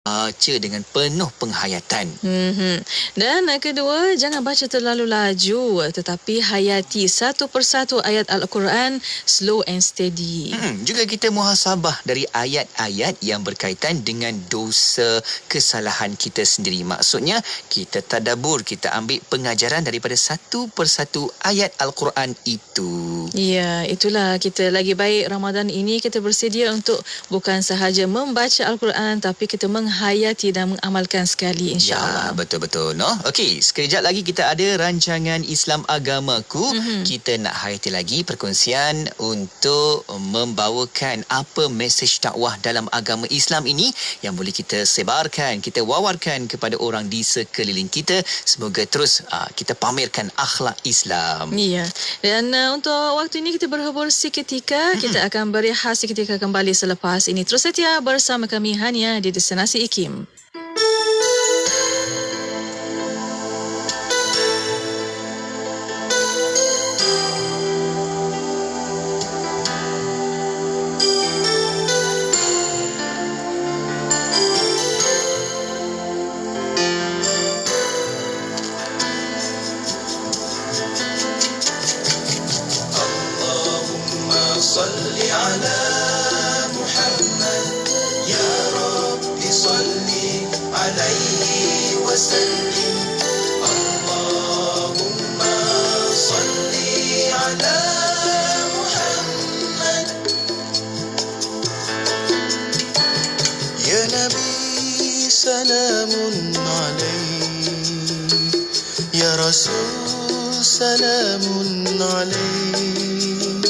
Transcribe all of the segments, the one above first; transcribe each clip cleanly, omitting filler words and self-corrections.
baca dengan penuh penghayatan. Dan kedua, jangan baca terlalu laju, tetapi hayati satu persatu ayat Al-Quran, slow and steady. Juga kita muhasabah dari ayat-ayat yang berkaitan dengan dosa kesalahan kita sendiri. Maksudnya, kita tadabbur, kita ambil pengajaran daripada satu persatu ayat Al-Quran itu. Ya, itulah kita lagi baik Ramadan ini kita bersedia untuk bukan sahaja membaca Al-Quran, tapi kita menghayati dan mengamalkan sekali, insya-Allah. Ya, betul-betul. No? Okey, sekejap lagi kita ada rancangan Islam Agamaku. Kita nak hayati lagi perkongsian untuk membawakan apa mesej dakwah dalam agama Islam ini yang boleh kita sebarkan, kita wawarkan kepada orang di sekeliling kita. Semoga terus kita pamerkan akhlak Islam. Ya. Dan untuk waktu ini kita berhubur seketika. Kita akan berehat seketika kembali selepas ini. Terus setia bersama kami hanya di Destinasi IKIM. سلام عليك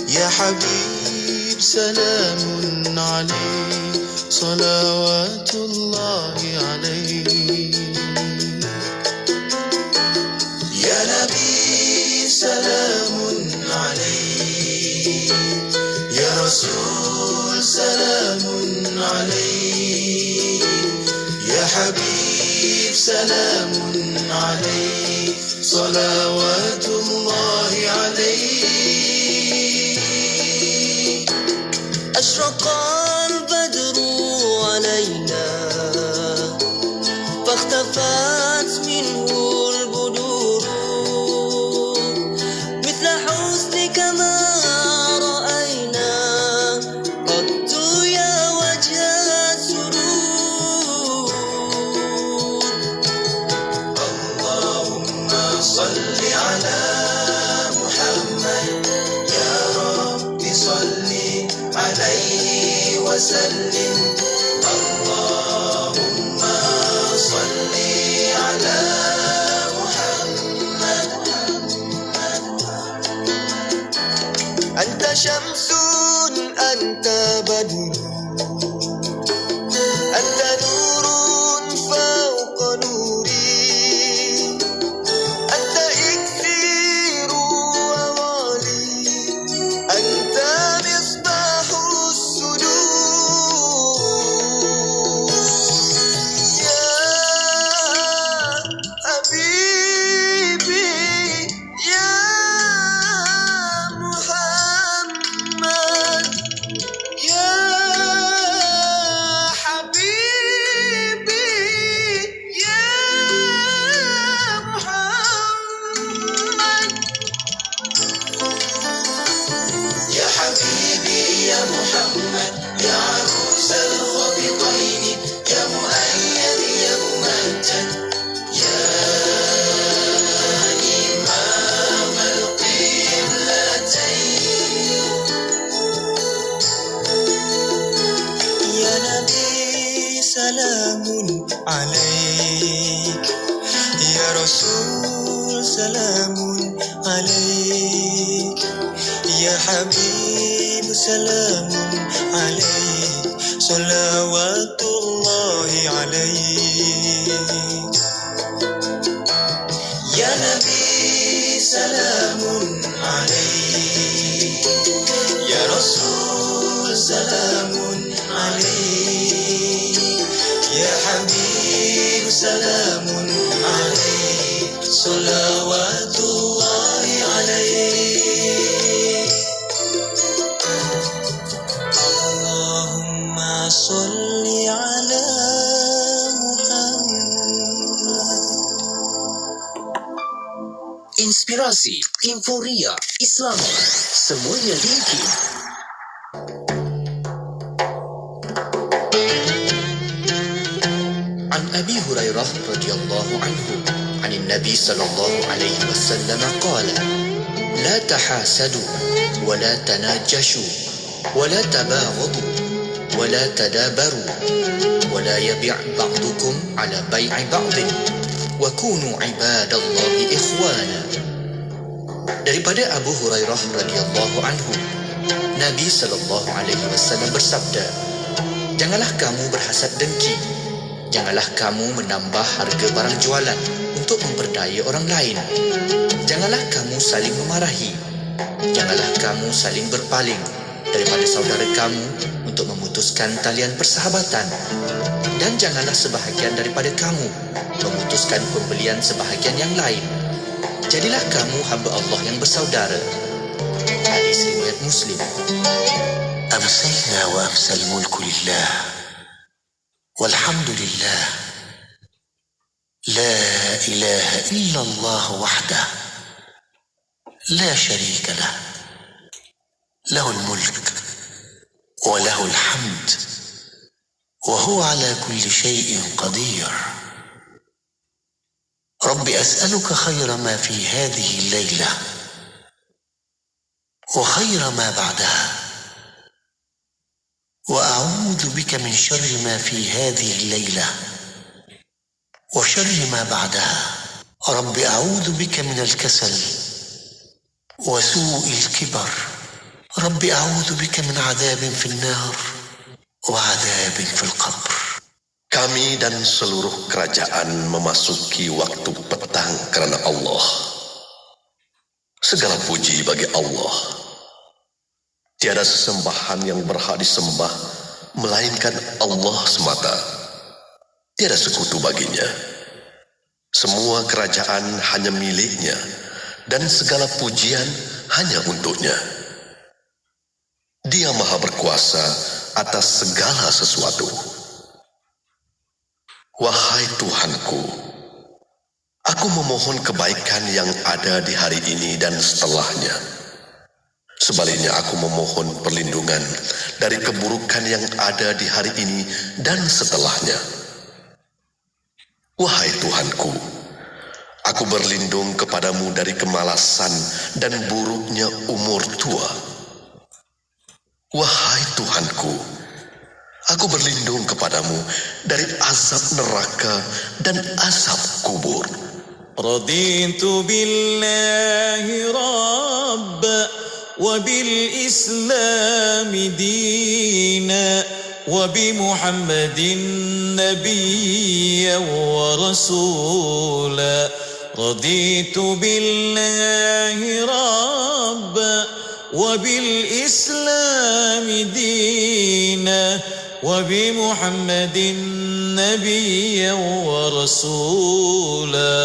يا حبيب سلام عليك صلوات الله عليك يا نبي سلام عليك يا رسول سلام عليك يا حبيب سلام عليك صلوات الله عليك أشرق البدر علينا فاختفت منه البدور مثل حسنك ما رأينا قط يا وجه السرور اللهم صل على محمد يا رب صل عليه وسلم اللهم صل على محمد أنت شمس أنت بدر أنت نور فوق نوري أنت إكسير ووالي أنت مصباح الصدور يا حبيبي يا محمد يا حبيبي يا محمد يا حبيبي يا محمد يا عروس الخفقين يا مؤيد يا ممجد يا إمام القبلتين يا نبي سلام عليك يا رسول سلام عليك يا حبيب سلام عليك صلوات الله عليك يا نبي سلام عليك يا رسول سلام عليك يا حبيب سلام عليك صلوات الله عليك اللهم صل على inspirasi, inforia, Islam, semuanya diikin. An Abi Hurairah radhiyallahu anhu, عن النبي صلى الله عليه وسلم قال: لا تحاسدوا ولا تناجشوا ولا تباغضوا ولا تدابروا ولا يبيع بعضكم على بيع بعض وكونوا عباد الله إخوانا. Daripada Abu Hurairah radhiyallahu anhu, Nabi sallallahu alaihi wasallam bersabda, janganlah kamu berhasad dengki, janganlah kamu menambah harga barang jualan untuk memperdaya orang lain, janganlah kamu saling memarahi, janganlah kamu saling berpaling daripada saudara kamu untuk memutuskan talian persahabatan, dan janganlah sebahagian daripada kamu memutuskan pembelian sebahagian yang lain. Jadilah kamu hamba Allah yang bersaudara. Hadis riwayat Muslim. أمسينا وأمسى الملك لله والحمد لله لا إله إلا الله وحده لا شريك له له الملك وله الحمد وهو على كل شيء قدير. رب أسألك خير ما في هذه الليلة وخير ما بعدها، وأعوذ بك من شر ما في هذه الليلة وشر ما بعدها. رب أعوذ بك من الكسل وسوء الكبر. رب أعوذ بك من عذاب في النار وعذاب في القبر. Kami dan seluruh kerajaan memasuki waktu petang kerana Allah. Segala puji bagi Allah. Tiada sesembahan yang berhak disembah melainkan Allah semata. Tiada sekutu baginya. Semua kerajaan hanya miliknya dan segala pujian hanya untuknya. Dia Maha berkuasa atas segala sesuatu. Wahai Tuhanku, aku memohon kebaikan yang ada di hari ini dan setelahnya. Sebaliknya aku memohon perlindungan dari keburukan yang ada di hari ini dan setelahnya. Wahai Tuhanku, aku berlindung kepadamu dari kemalasan dan buruknya umur tua. Wahai Tuhanku, aku berlindung kepadamu dari azab neraka dan azab kubur. Raditu billahi rabba wa bil islami dina wa bi Muhammadin nabiyyan wa rasula. Raditu billahi rabba wa bil islami dina وبمحمد نبيا ورسولا.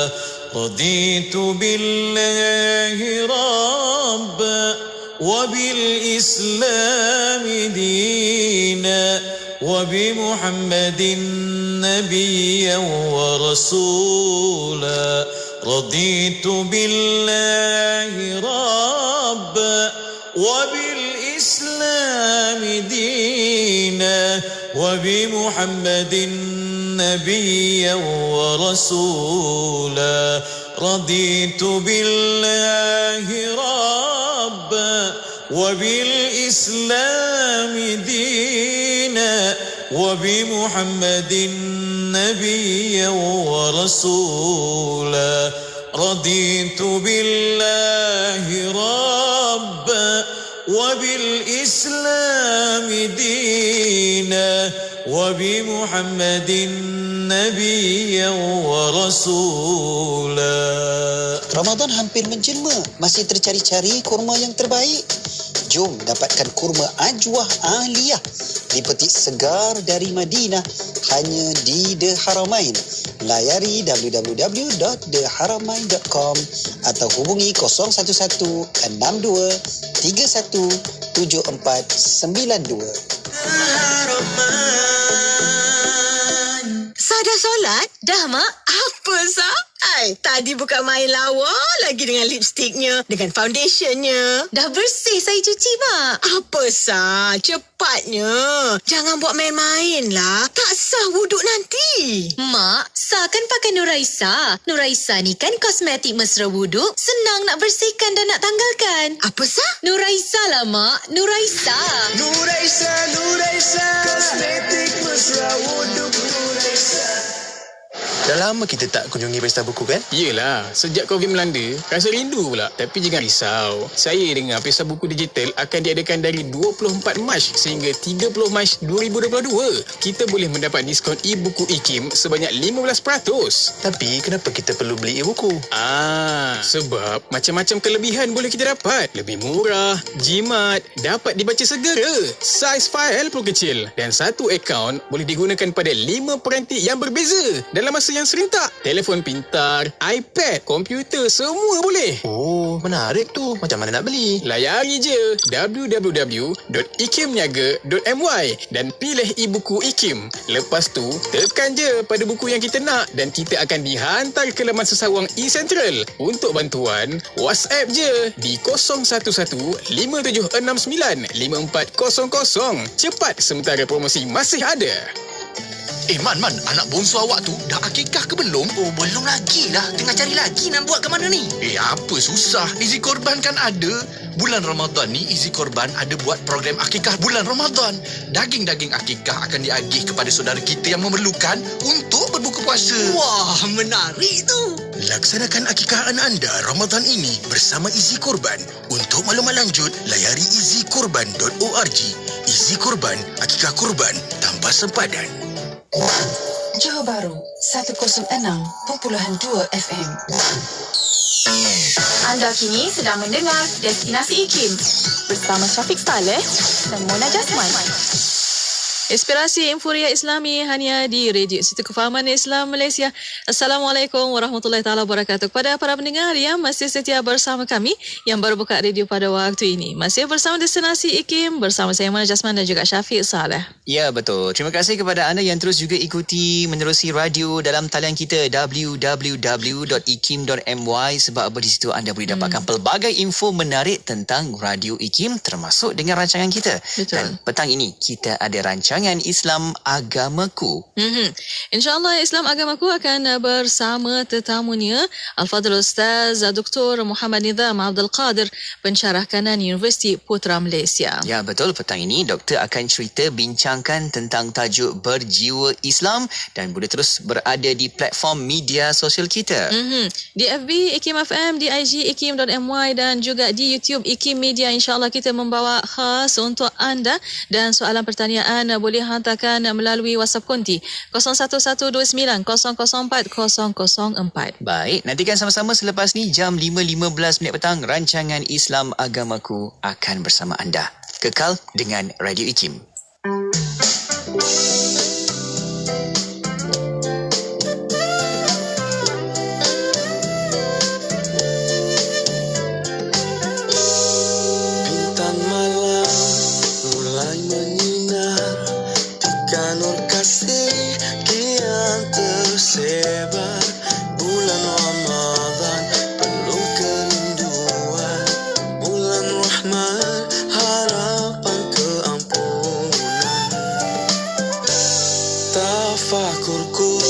رضيت بالله ربا وبالإسلام دينا وبمحمد نبيا ورسولا. رضيت بالله ربا وبالإسلام دينا وبمحمد نبيا ورسولا. رضيت بالله ربا وبالإسلام دينا وبمحمد نبيا ورسولا. رضيت بالله ربا وبالإسلام دينا وبمحمد نبيا ورسولا. Ramadan hampir menjelma, masih tercari-cari kurma yang terbaik? Jom dapatkan kurma Ajwah Aliyah dipetik segar dari Madinah hanya di The Haramain. Layari www.theharamain.com atau hubungi 011-62-31-7492. Sadar dah solat? Dah, Mak. Apa sah? Tadi bukan main lawa lagi dengan lipstiknya, dengan foundationnya. Dah bersih saya cuci, Mak. Apa sah? Cepatnya. Jangan buat main-main lah. Tak sah wuduk nanti. Mak, Sa kan pakai Nuraisa. Nuraisa ni kan kosmetik mesra wuduk. Senang nak bersihkan dan nak tanggalkan. Apa sah? Nuraisa lah, Mak. Nuraisa. Nuraisa, kosmetik mesra wuduk Nuraisa. Dah lama kita tak kunjungi pesta buku kan? Yelah, sejak COVID melanda, rasa rindu pula. Tapi jangan risau. Saya dengar pesta buku digital akan diadakan dari 24 Mac sehingga 30 Mac 2022. Kita boleh mendapat diskaun e-buku IKIM sebanyak 15%. Tapi kenapa kita perlu beli e-buku? Sebab macam-macam kelebihan boleh kita dapat. Lebih murah, jimat, dapat dibaca segera. Saiz fail pun kecil. Dan satu akaun boleh digunakan pada 5 peranti yang berbeza dalam masa yang serentak. Telefon pintar, iPad, komputer, semua boleh. Oh, menarik tu. Macam mana nak beli? Layari je www.ikimniaga.my dan pilih e-buku IKIM. Lepas tu, tekan je pada buku yang kita nak dan kita akan dihantar ke laman sesawang eCentral. Untuk bantuan, WhatsApp je di 011-5769-5400. Cepat sementara promosi masih ada. Man, anak bongsu awak tu dah akikah ke belum? Oh, belum lagi lah. Tengah cari lagi nak buat ke mana ni? Apa susah? Izi Korban kan ada. Bulan Ramadan ni Izi Korban ada buat program akikah bulan Ramadan. Daging-daging akikah akan diagih kepada saudara kita yang memerlukan untuk berbuka puasa. Wah, menarik tu. Laksanakan akikah anda Ramadan ini bersama Izi Korban. Untuk maklumat lanjut, layari izikorban.org. Izi Korban, akikah korban tanpa sempadan. Johor Bahru 106.2 FM. Anda kini sedang mendengar Destinasi IKIM bersama Syafiq Saleh dan Mona Jasman. Inspirasi Inforia Islami hanya di Radio Institut Kefahaman Islam Malaysia. Assalamualaikum warahmatullahi taala wabarakatuh. Kepada para pendengar yang masih setia bersama kami yang baru buka radio pada waktu ini. Masih bersama Destinasi IKIM bersama saya Mona Jasman dan juga Syafiq Saleh. Ya, betul. Terima kasih kepada anda yang terus juga ikuti menerusi radio dalam talian kita www.ikim.my sebab di situ anda boleh dapatkan pelbagai info menarik tentang Radio IKIM termasuk dengan rancangan kita. Betul. Dan petang ini kita ada rancangan Islam Agamaku. InsyaAllah Islam Agamaku akan bersama tetamunya Al-Fadhil Ustaz Dr. Muhammad Nizam Abdul Qadir, pensyarah kanan Universiti Putra Malaysia. Ya, betul. Petang ini doktor akan cerita bincangkan tentang tajuk berjiwa Islam dan boleh terus berada di platform media sosial kita. Di FB IKIM FM, di IG ikim.my dan juga di YouTube IKIM Media. InsyaAllah kita membawa khas untuk anda dan soalan pertanyaan boleh hantarkan melalui WhatsApp konti 0129004004. Baik, nantikan sama-sama selepas ni jam 5.15 petang rancangan Islam Agamaku akan bersama anda. Kekal dengan Radio IKIM. Bintang malam mulai menyinar, tiga nur kasih kian tersebar. Bulan Ramadan penuh kerinduan, bulan rahmat harapan keampunan. Tafakurku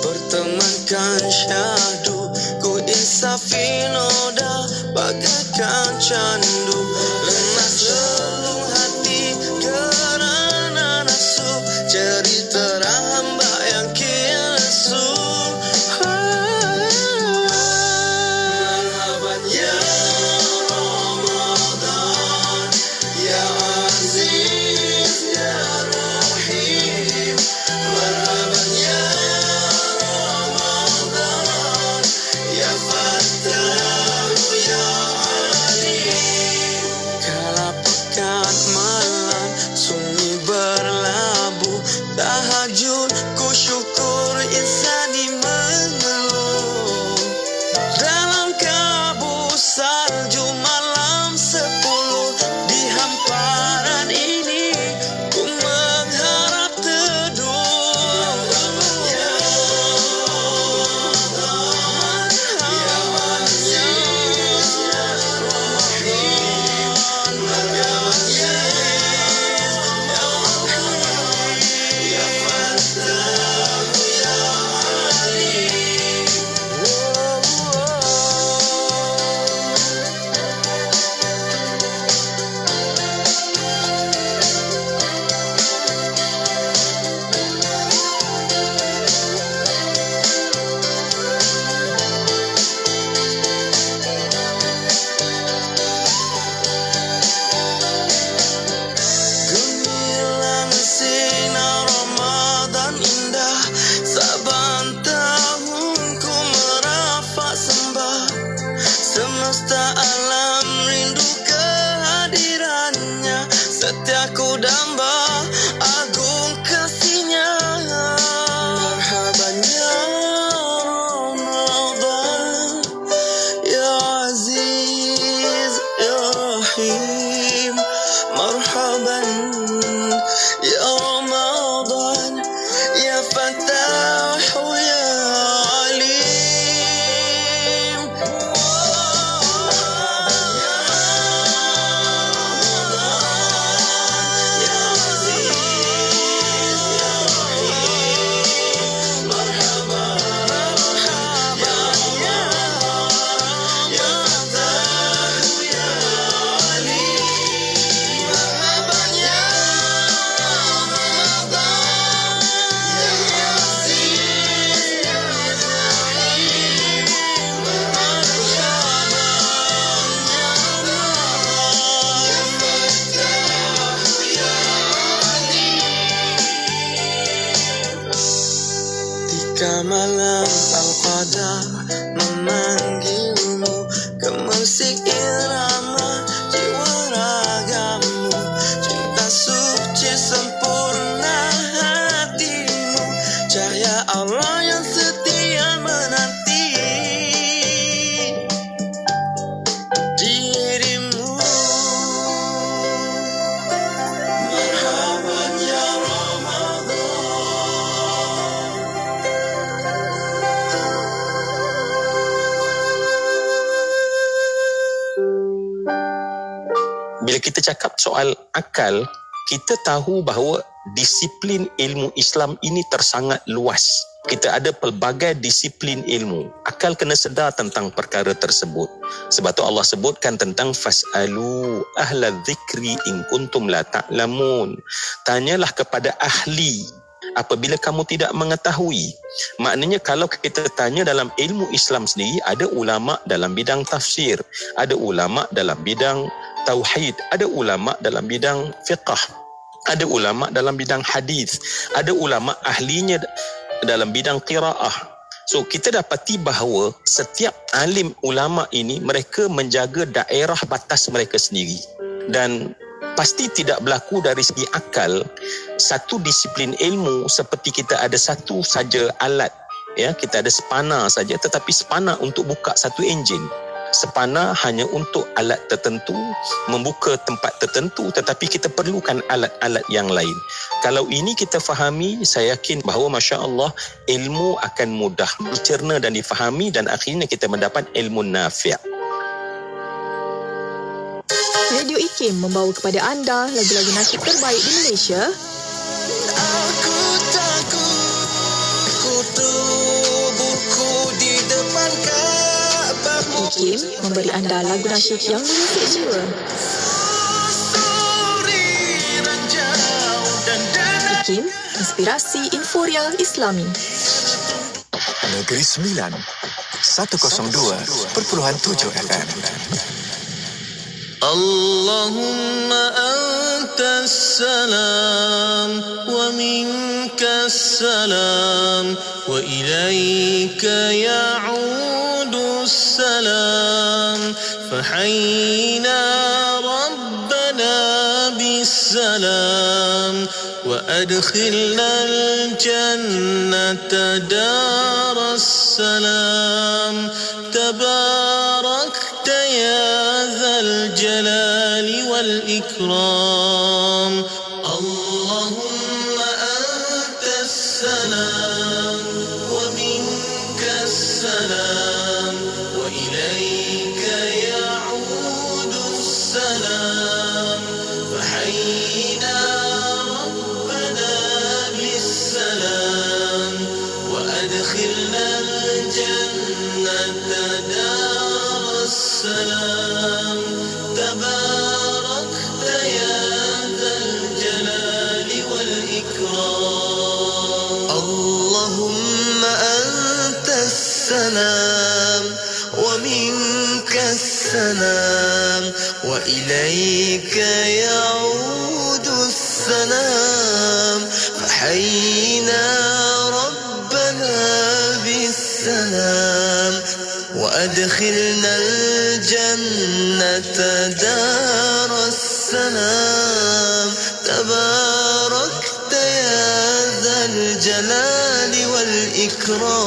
bertemankan syahdu, ku insafi noda bagaikan candu. Lemas relung hati kerana nafsu, cerita hamba yang kian lesu. Marhaban ya Ramadan, ya Aziz, ya Rahim. Marhaban ya Ramadan, ya Fattah, ya Alim. Kala pekan malam sunyi berlabuh, tahajud فتاح يا عليم Ketika malam Al-Qadar memanggilmu ke musik irama jiwa ragamu, cinta suci sempurna hatimu, cahaya Allah yang setia menanti dirimu. Marhaban ya Ramadan. Bila kita cakap soal akal, kita tahu bahawa disiplin ilmu Islam ini tersangat luas. Kita ada pelbagai disiplin ilmu. Akal kena sedar tentang perkara tersebut. Sebab tu Allah sebutkan tentang fas'alu ahla dzikri in kuntum la ta'lamun. Tanyalah kepada ahli apabila kamu tidak mengetahui. Maknanya kalau kita tanya dalam ilmu Islam sendiri, ada ulama dalam bidang tafsir, ada ulama dalam bidang tauhid, ada ulama dalam bidang fiqh, ada ulama dalam bidang hadis, ada ulama ahlinya dalam bidang qiraah. So kita dapati bahawa setiap alim ulama ini mereka menjaga daerah batas mereka sendiri, dan pasti tidak berlaku dari segi akal satu disiplin ilmu seperti kita ada satu saja alat, ya, kita ada spana saja, tetapi spana untuk buka satu enjin, spana hanya untuk alat tertentu, membuka tempat tertentu, tetapi kita perlukan alat-alat yang lain. Kalau ini kita fahami, saya yakin bahawa Masya Allah ilmu akan mudah dicerna dan difahami, dan akhirnya kita mendapat ilmu nafi'. Radio IKIM membawa kepada anda lagu-lagu nasyid terbaik di Malaysia. Aku takut kutuburku di depan Kaabahmu. IKIM memberi anda lagu nasyid yang mengusik jiwa. IKIM, inspirasi Inforia Islami. Negeri Sembilan 102.7 FM. Allahumma antas salam wa minkas salam wa ilayka ya'udus salam fahayyina rabbana bisalam wa adkhilna al-jannata daras salam tabarakta ya الجلال والإكرام اللهم أنت السلام ومنك السلام وإليك يعود السلام فحينا ربنا بالسلام وأدخلنا الجنة دار السلام تباركت يا ذا الجلال والإكرام اللهم أنت السلام ومنك السلام وإليك يعود السلام فحينا ربنا بالسلام وأدخلنا الجنة دار السلام تباركت يا ذا الجلال والإكرام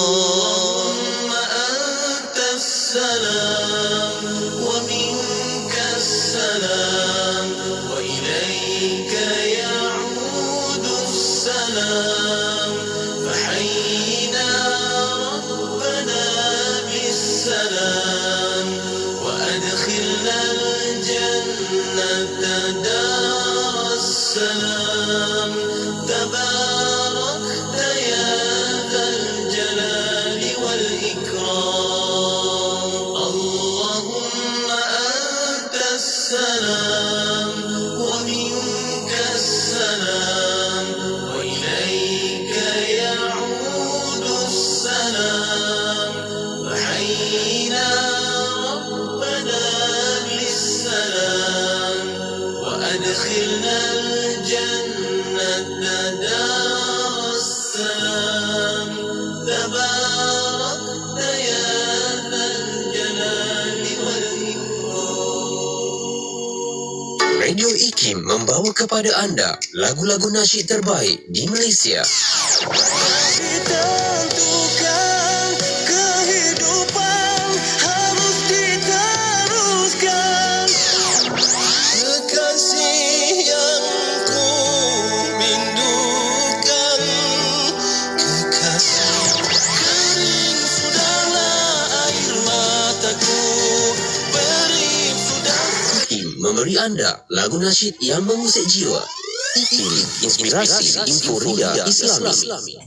اللهم أنت السلام ومنك السلام وإليك يعود السلام السلام فحينا ربنا بالسلام وأدخلنا الجنة دار السلام تباركت يا ذا الجلال والإكرام اللهم أنت السلام ومنك السلام وإليك يعود السلام فحينا ربنا بالسلام وأدخلنا الجنة دار السلام تباركت يا ذا الجلال والإكرام. Radio IKIM membawa kepada anda lagu-lagu nasyid terbaik di Malaysia. Ditentukan kehidupan harus diteruskan. Kekasih yang ku rindukan, kekasih. Kering sudahlah air mataku, beri sudah. IKIM memberi anda lagu nasyid yang mengusik jiwa. IKIM, inspirasi Inforia Islami.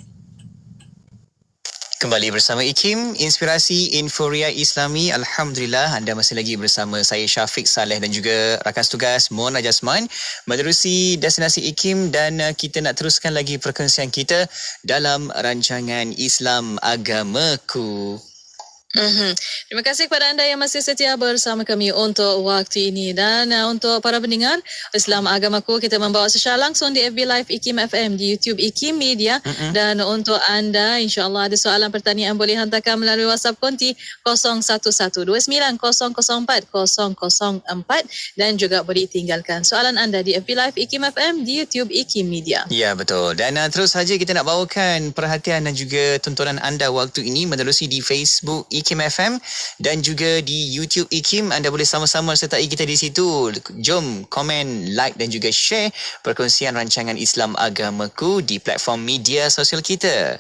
Kembali bersama IKIM, Inspirasi Inforia Islami. Alhamdulillah, anda masih lagi bersama saya Syafiq Saleh dan juga rakan tugas Mona Jasman menerusi destinasi IKIM, dan kita nak teruskan lagi perkongsian kita dalam rancangan Islam Agamaku. Terima kasih kepada anda yang masih setia bersama kami untuk waktu ini, dan untuk para pendengar Islam Agamaku, kita membawa secara langsung di FB Live IKIM FM, di YouTube IKIM Media. Dan untuk anda, insyaAllah ada soalan pertanyaan boleh hantarkan melalui WhatsApp konti 01129004 dan juga boleh tinggalkan soalan anda di FB Live IKIM FM, di YouTube IKIM Media. Ya, betul. Dan terus saja kita nak bawakan perhatian dan juga tontonan anda waktu ini menerusi di Facebook IKIM FM dan juga di YouTube IKIM. Anda boleh sama-sama sertai kita di situ. Jom komen, like dan juga share perkongsian rancangan Islam Agamaku di platform media sosial kita.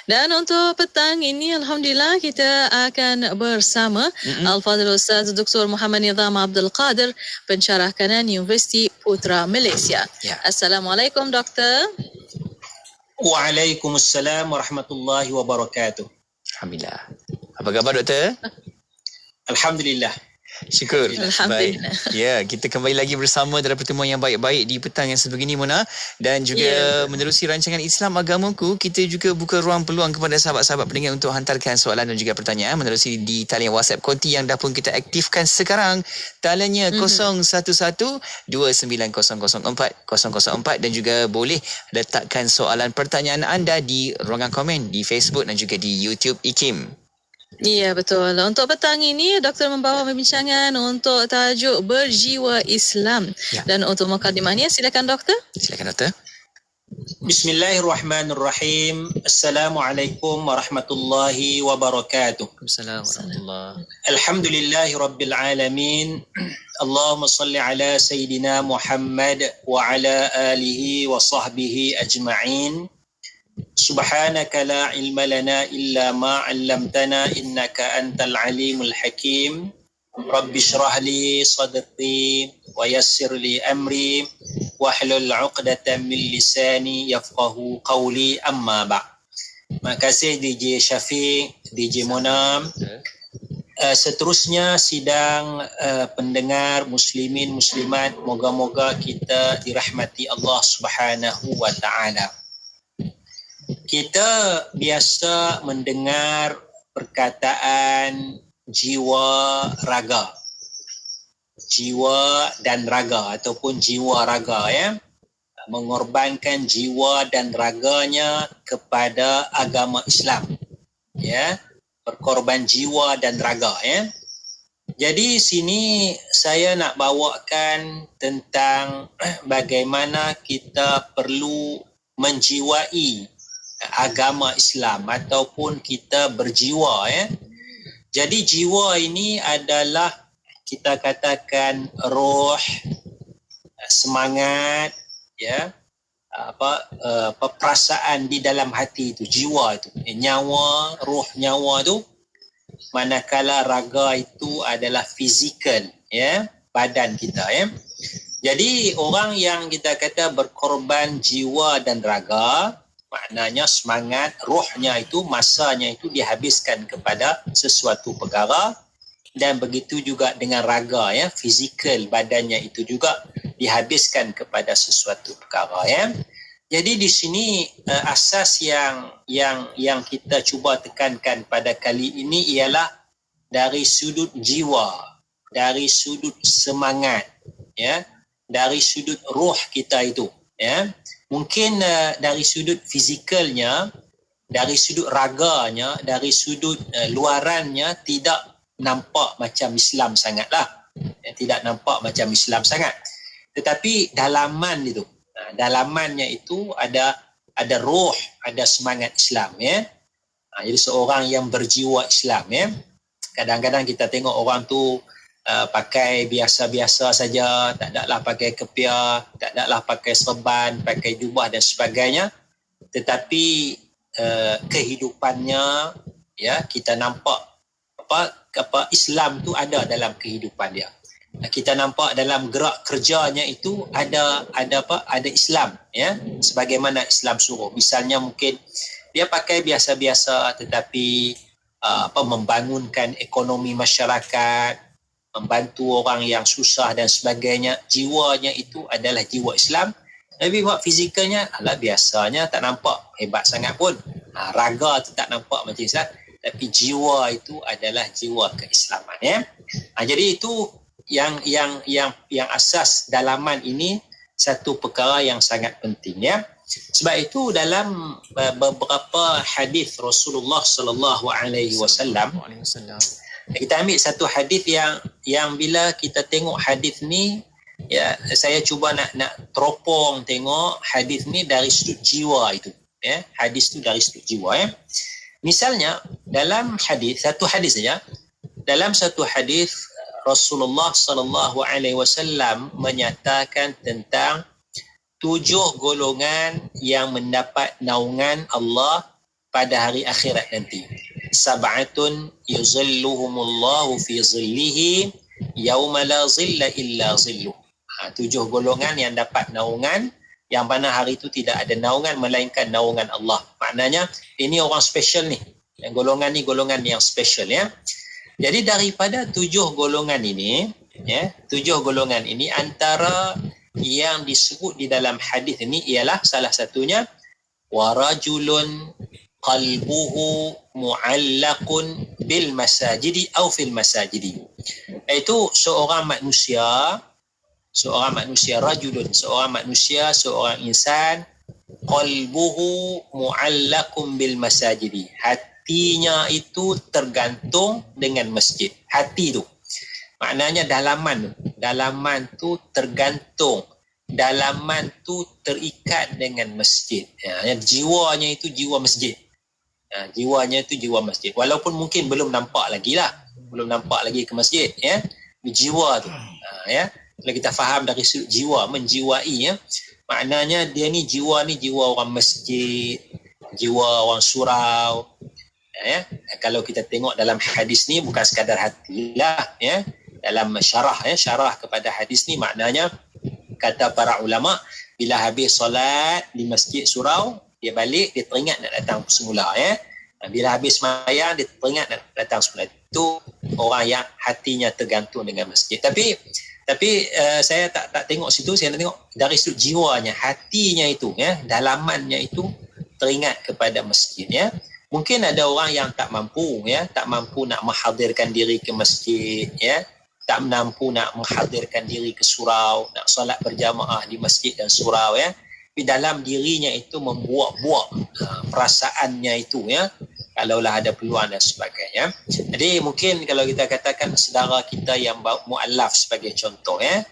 Dan untuk petang ini, Alhamdulillah, kita akan bersama Al-Fadhil Ustaz Dr. Muhammad Nizam Abdul Qadir, pensyarah kanan Universiti Putra Malaysia. Assalamualaikum, Doktor. Waalaikumsalam warahmatullahi wabarakatuh. Alhamdulillah. Apa khabar, Doktor? Alhamdulillah. Syukur. Alhamdulillah. Baik. Ya, kita kembali lagi bersama dalam pertemuan yang baik-baik di petang yang sebegini, Mona. Dan juga menerusi rancangan Islam Agamaku, kita juga buka ruang peluang kepada sahabat-sahabat pendengar untuk hantarkan soalan dan juga pertanyaan menerusi di talian WhatsApp konti yang dah pun kita aktifkan sekarang. Taliannya 01129004 dan juga boleh letakkan soalan pertanyaan anda di ruangan komen di Facebook dan juga di YouTube IKIM. Ya, betul. Untuk petang ini, Doktor membawa perbincangan untuk tajuk berjiwa Islam. Dan untuk mukadimahnya, silakan Doktor. Silakan Doktor. Bismillahirrahmanirrahim. Assalamualaikum warahmatullahi wabarakatuh. Assalamualaikum warahmatullahi. Alhamdulillahi rabbil alamin. Allahumma salli ala Sayyidina Muhammad wa ala alihi wa sahbihi ajma'in. Subhanaka la ilma lana illa ma 'allamtana innaka antal alimul hakim. Rabbi shrah li sadri wa yassir li amri wahlul 'uqdatam min lisani yafqahu qawli, amma ba'd. Terima kasih DJ Syafiq, DJ Mona. Seterusnya sidang pendengar muslimin muslimat, moga-moga kita dirahmati Allah Subhanahu wa taala. Kita biasa mendengar perkataan jiwa raga. Jiwa dan raga ataupun jiwa raga, ya. Mengorbankan jiwa dan raganya kepada agama Islam. Ya. Berkorban jiwa dan raga, ya. Jadi sini saya nak bawakan tentang bagaimana kita perlu menjiwai agama Islam ataupun kita berjiwa, ya. Jadi jiwa ini adalah kita katakan roh, semangat, ya, perasaan di dalam hati itu, jiwa itu, nyawa, roh nyawa tu, manakala raga itu adalah fizikal, ya, badan kita, ya. Jadi orang yang kita kata berkorban jiwa dan raga, maknanya semangat rohnya itu, masanya itu dihabiskan kepada sesuatu perkara, dan begitu juga dengan raga, ya, fizikal badannya itu juga dihabiskan kepada sesuatu perkara, ya. Jadi di sini asas yang kita cuba tekankan pada kali ini ialah dari sudut jiwa, dari sudut semangat, ya, dari sudut roh kita itu, ya. Mungkin dari sudut fizikalnya, dari sudut raganya, dari sudut luarannya tidak nampak macam Islam sangatlah, ya, tidak nampak macam Islam sangat. Tetapi dalaman itu, dalamannya itu ada roh, ada semangat Islam, ya. Jadi seorang yang berjiwa Islam, ya. Kadang-kadang kita tengok orang tu pakai biasa-biasa saja, tak adalah pakai kepiah, tak adalah pakai serban, pakai jubah dan sebagainya. Tetapi kehidupannya, ya, kita nampak apa Islam tu ada dalam kehidupan dia. Kita nampak dalam gerak kerjanya itu ada Islam, ya, sebagaimana Islam suruh. Misalnya mungkin dia pakai biasa-biasa tetapi membangunkan ekonomi masyarakat, membantu orang yang susah dan sebagainya, jiwanya itu adalah jiwa Islam. Tapi buat fizikalnya biasanya tak nampak hebat sangat pun. Raga tu tak nampak macam Islam, tapi jiwa itu adalah jiwa keislaman, ya. Jadi itu yang asas dalaman ini satu perkara yang sangat penting, ya. Sebab itu dalam beberapa hadis Rasulullah sallallahu alaihi wasallam, kita ambil satu hadis yang bila kita tengok hadis ni, ya, saya cuba nak teropong tengok hadis ni dari sudut jiwa itu, ya. Hadis tu dari sudut jiwa, ya. Misalnya dalam hadis, satu hadis saja, dalam satu hadis Rasulullah sallallahu alaihi wasallam menyatakan tentang 7 golongan yang mendapat naungan Allah pada hari akhirat nanti. Sab'atun yuzilluhumullahu fi zillihi yauma la zilla illa zilluh. 7 golongan yang dapat naungan, yang mana hari itu tidak ada naungan melainkan naungan Allah. Maknanya ini orang special ni. Yang golongan ni golongan yang special, ya. Jadi daripada 7 golongan ini, ya, 7 golongan ini, antara yang disebut di dalam hadis ini ialah salah satunya warajulun qalbuhu mu'allaqun bil masajidi aw fil masajidi. Itu seorang manusia, rajulun, seorang insan, qalbuhu mu'allaqun bil masajidi. Hatinya itu tergantung dengan masjid. Hati tu, maknanya dalaman tu tergantung, dalaman tu terikat dengan masjid. Jiwanya itu jiwa masjid. Jiwanya itu jiwa masjid. Walaupun mungkin belum nampak lagi ke masjid, ya. Jiwa tu, ya. Kalau kita faham dari sudut jiwa, menjiwai, ya. Maknanya dia ni jiwa orang masjid, jiwa orang surau. Ya, kalau kita tengok dalam hadis ni bukan sekadar hati lah, ya. Dalam syarah kepada hadis ni, maknanya kata para ulama, bila habis solat di masjid surau, dia balik, dia teringat nak datang semula, ya. Bila habis sembahyang, dia teringat nak datang semula. Itu orang yang hatinya tergantung dengan masjid. Tapi saya tak tengok situ, saya nak tengok dari sudut jiwanya, hatinya itu, ya, dalamannya itu teringat kepada masjid, ya. Mungkin ada orang yang tak mampu, ya, tak mampu nak menghadirkan diri ke masjid, ya, tak mampu nak menghadirkan diri ke surau, nak solat berjamaah di masjid dan surau, ya. Tapi dalam dirinya itu membuat-buat perasaannya itu, ya, kalaulah ada peluang dan sebagainya. Jadi mungkin kalau kita katakan saudara kita yang mu'allaf sebagai contoh, ya,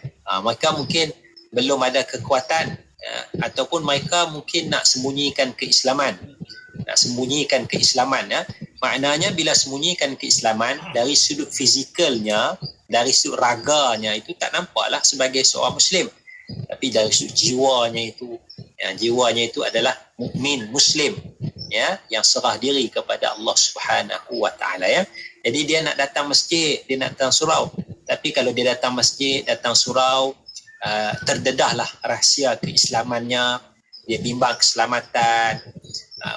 maka mungkin belum ada kekuatan, ya, ataupun mereka mungkin nak sembunyikan keislaman. Ya. Maknanya bila sembunyikan keislaman, dari sudut fizikalnya, dari sudut raganya itu tak nampaklah sebagai seorang Muslim. Tapi dari sudut jiwanya itu, Jiwanya itu adalah mukmin, muslim, ya, yang serah diri kepada Allah Subhanahu wa taala, ya. Jadi dia nak datang masjid, dia nak datang surau. Tapi kalau dia datang masjid, datang surau, terdedahlah rahsia keislamannya, dia bimbang keselamatan,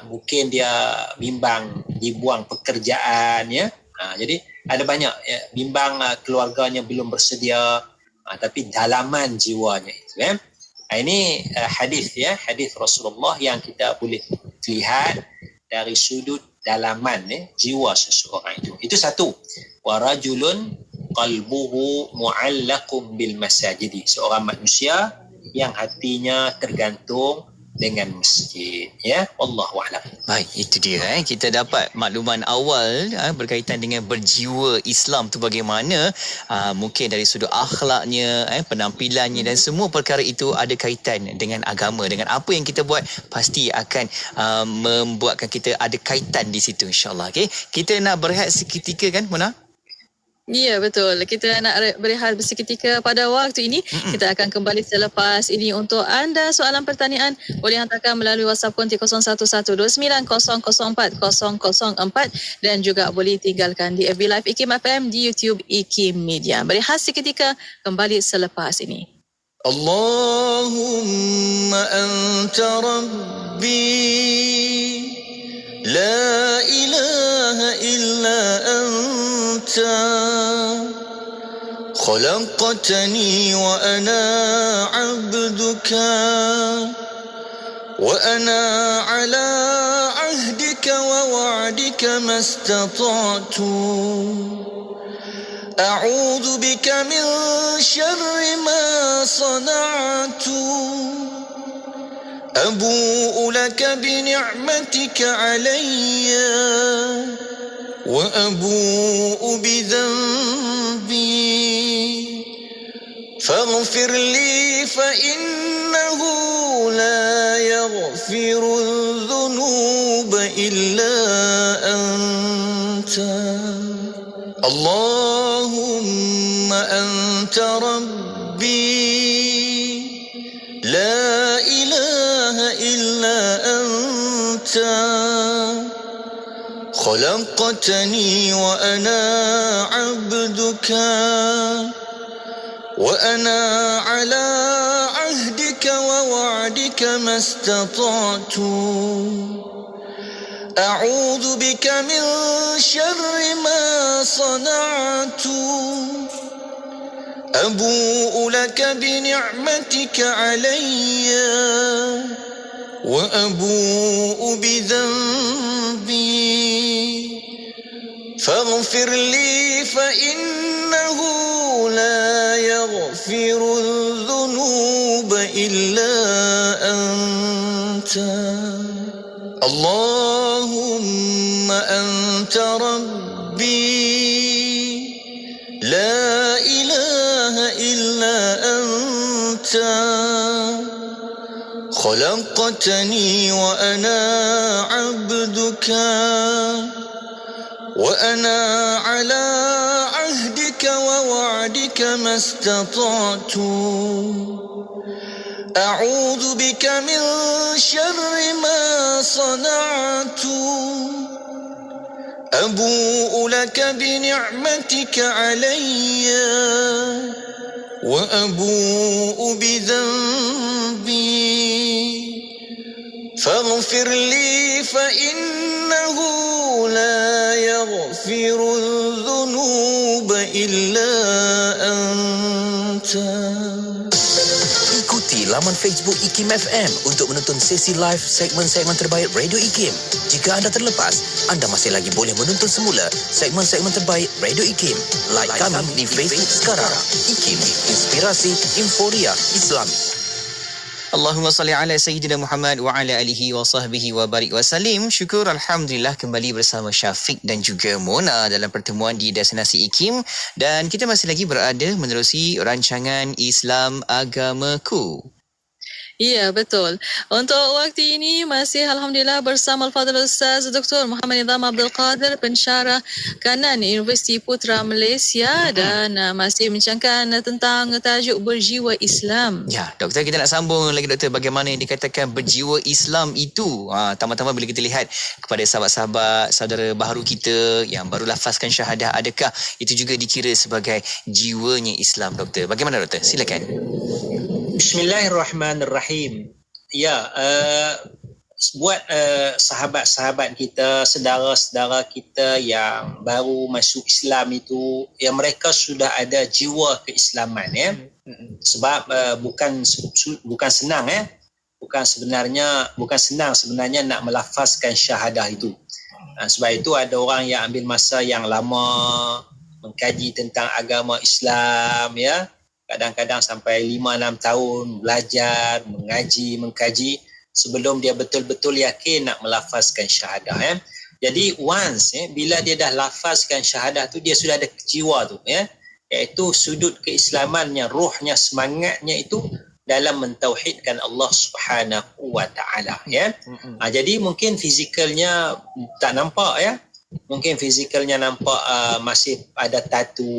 mungkin dia bimbang dibuang pekerjaan, ya. Jadi ada banyak, ya, bimbang keluarganya belum bersedia, tapi dalaman jiwanya itu, ya. Ini hadis, ya, hadis Rasulullah yang kita boleh lihat dari sudut dalaman, ya, jiwa seseorang itu. Itu satu. Wa rajulun qalbuhu mu'allaqun bil masajidi. Seorang manusia yang hatinya tergantung dengan masjid, ya. Wallahu a'lam. Baik, itu dia, kita dapat makluman awal berkaitan dengan berjiwa Islam tu bagaimana, mungkin dari sudut akhlaknya, penampilannya, dan semua perkara itu ada kaitan dengan agama. Dengan apa yang kita buat pasti akan membuatkan kita ada kaitan di situ, insya-Allah. Okey, kita nak berehat seketika kan, Mona? Ya, betul. Kita nak berehat seketika pada waktu ini. Kita akan kembali selepas ini. Untuk anda soalan pertanyaan boleh hantarkan melalui WhatsApp konti 01129004 dan juga boleh tinggalkan di FB Live IKIM FM, di YouTube IKIM Media. Berehat seketika, kembali selepas ini. Allahumma anta rabbi la ilaha illa anta خلقتني وأنا عبدك وأنا على عهدك ووعدك ما استطعت أعوذ بك من شر ما صنعت أبوء لك بنعمتك علي وأبوء بذنبي فاغفر لي فإنه لا يغفر الذنوب إلا أنت اللهم أنت ربي لا إله إلا أنت خلقتني وأنا عبدك وأنا على عهدك ووعدك ما استطعت أعوذ بك من شر ما صنعت أبوء لك بنعمتك علي وأبوء بذنبي فاغفر لي فإنه لا يغفر الذنوب إلا أنت اللهم أنت ربي لا إله إلا أنت خلقتني وأنا عبدك وأنا على عهدك ووعدك ما استطعت أعوذ بك من شر ما صنعت أبوء لك بنعمتك علي وأبوء بذنبي فاغفر لي فإنه لا يغفر الذنوب إلا أنت. Ikuti laman Facebook IKIM FM untuk menonton sesi live segmen-segmen terbaik Radio IKIM. Jika anda terlepas, anda masih lagi boleh menonton semula segmen-segmen terbaik Radio IKIM. Like kami di Facebook sekarang. IKIM, inspirasi Inforia Islami. Allahumma salli ala Sayyidina Muhammad wa ala alihi wa sahbihi wa barik wa salim. Syukur Alhamdulillah kembali bersama Syafiq dan juga Mona dalam pertemuan di Destinasi IKIM. Dan kita masih lagi berada menerusi rancangan Islam Agamaku. Ya, betul. Untuk waktu ini masih Alhamdulillah bersama Al-Fadhil Ustaz Dr. Muhammad Nizam Abdul Qadir, pensyarah kanan Universiti Putra Malaysia dan masih bincangkan tentang tajuk berjiwa Islam. Ya, doktor, kita nak sambung lagi doktor, bagaimana yang dikatakan berjiwa Islam itu. Tambah-tambah bila kita lihat kepada sahabat-sahabat saudara baharu kita yang baru lafazkan syahadah, adakah itu juga dikira sebagai jiwanya Islam, doktor? Bagaimana doktor? Silakan. Bismillahirrahmanirrahim. Ya, buat sahabat-sahabat kita, saudara-saudara kita yang baru masuk Islam itu, yang mereka sudah ada jiwa keislaman, ya. Sebab bukan senang, ya. Bukan senang sebenarnya nak melafazkan syahadah itu. Sebab itu ada orang yang ambil masa yang lama mengkaji tentang agama Islam, ya. Kadang-kadang sampai 5-6 tahun belajar, mengkaji sebelum dia betul-betul yakin nak melafazkan syahadah, ya. Jadi once, ya, bila dia dah lafazkan syahadah tu, dia sudah ada jiwa tu, ya. Iaitu sudut keislamannya, ruhnya, semangatnya itu dalam mentauhidkan Allah Subhanahu wa taala, ya. Jadi mungkin fizikalnya tak nampak, ya. Mungkin fizikalnya nampak masih ada tatu,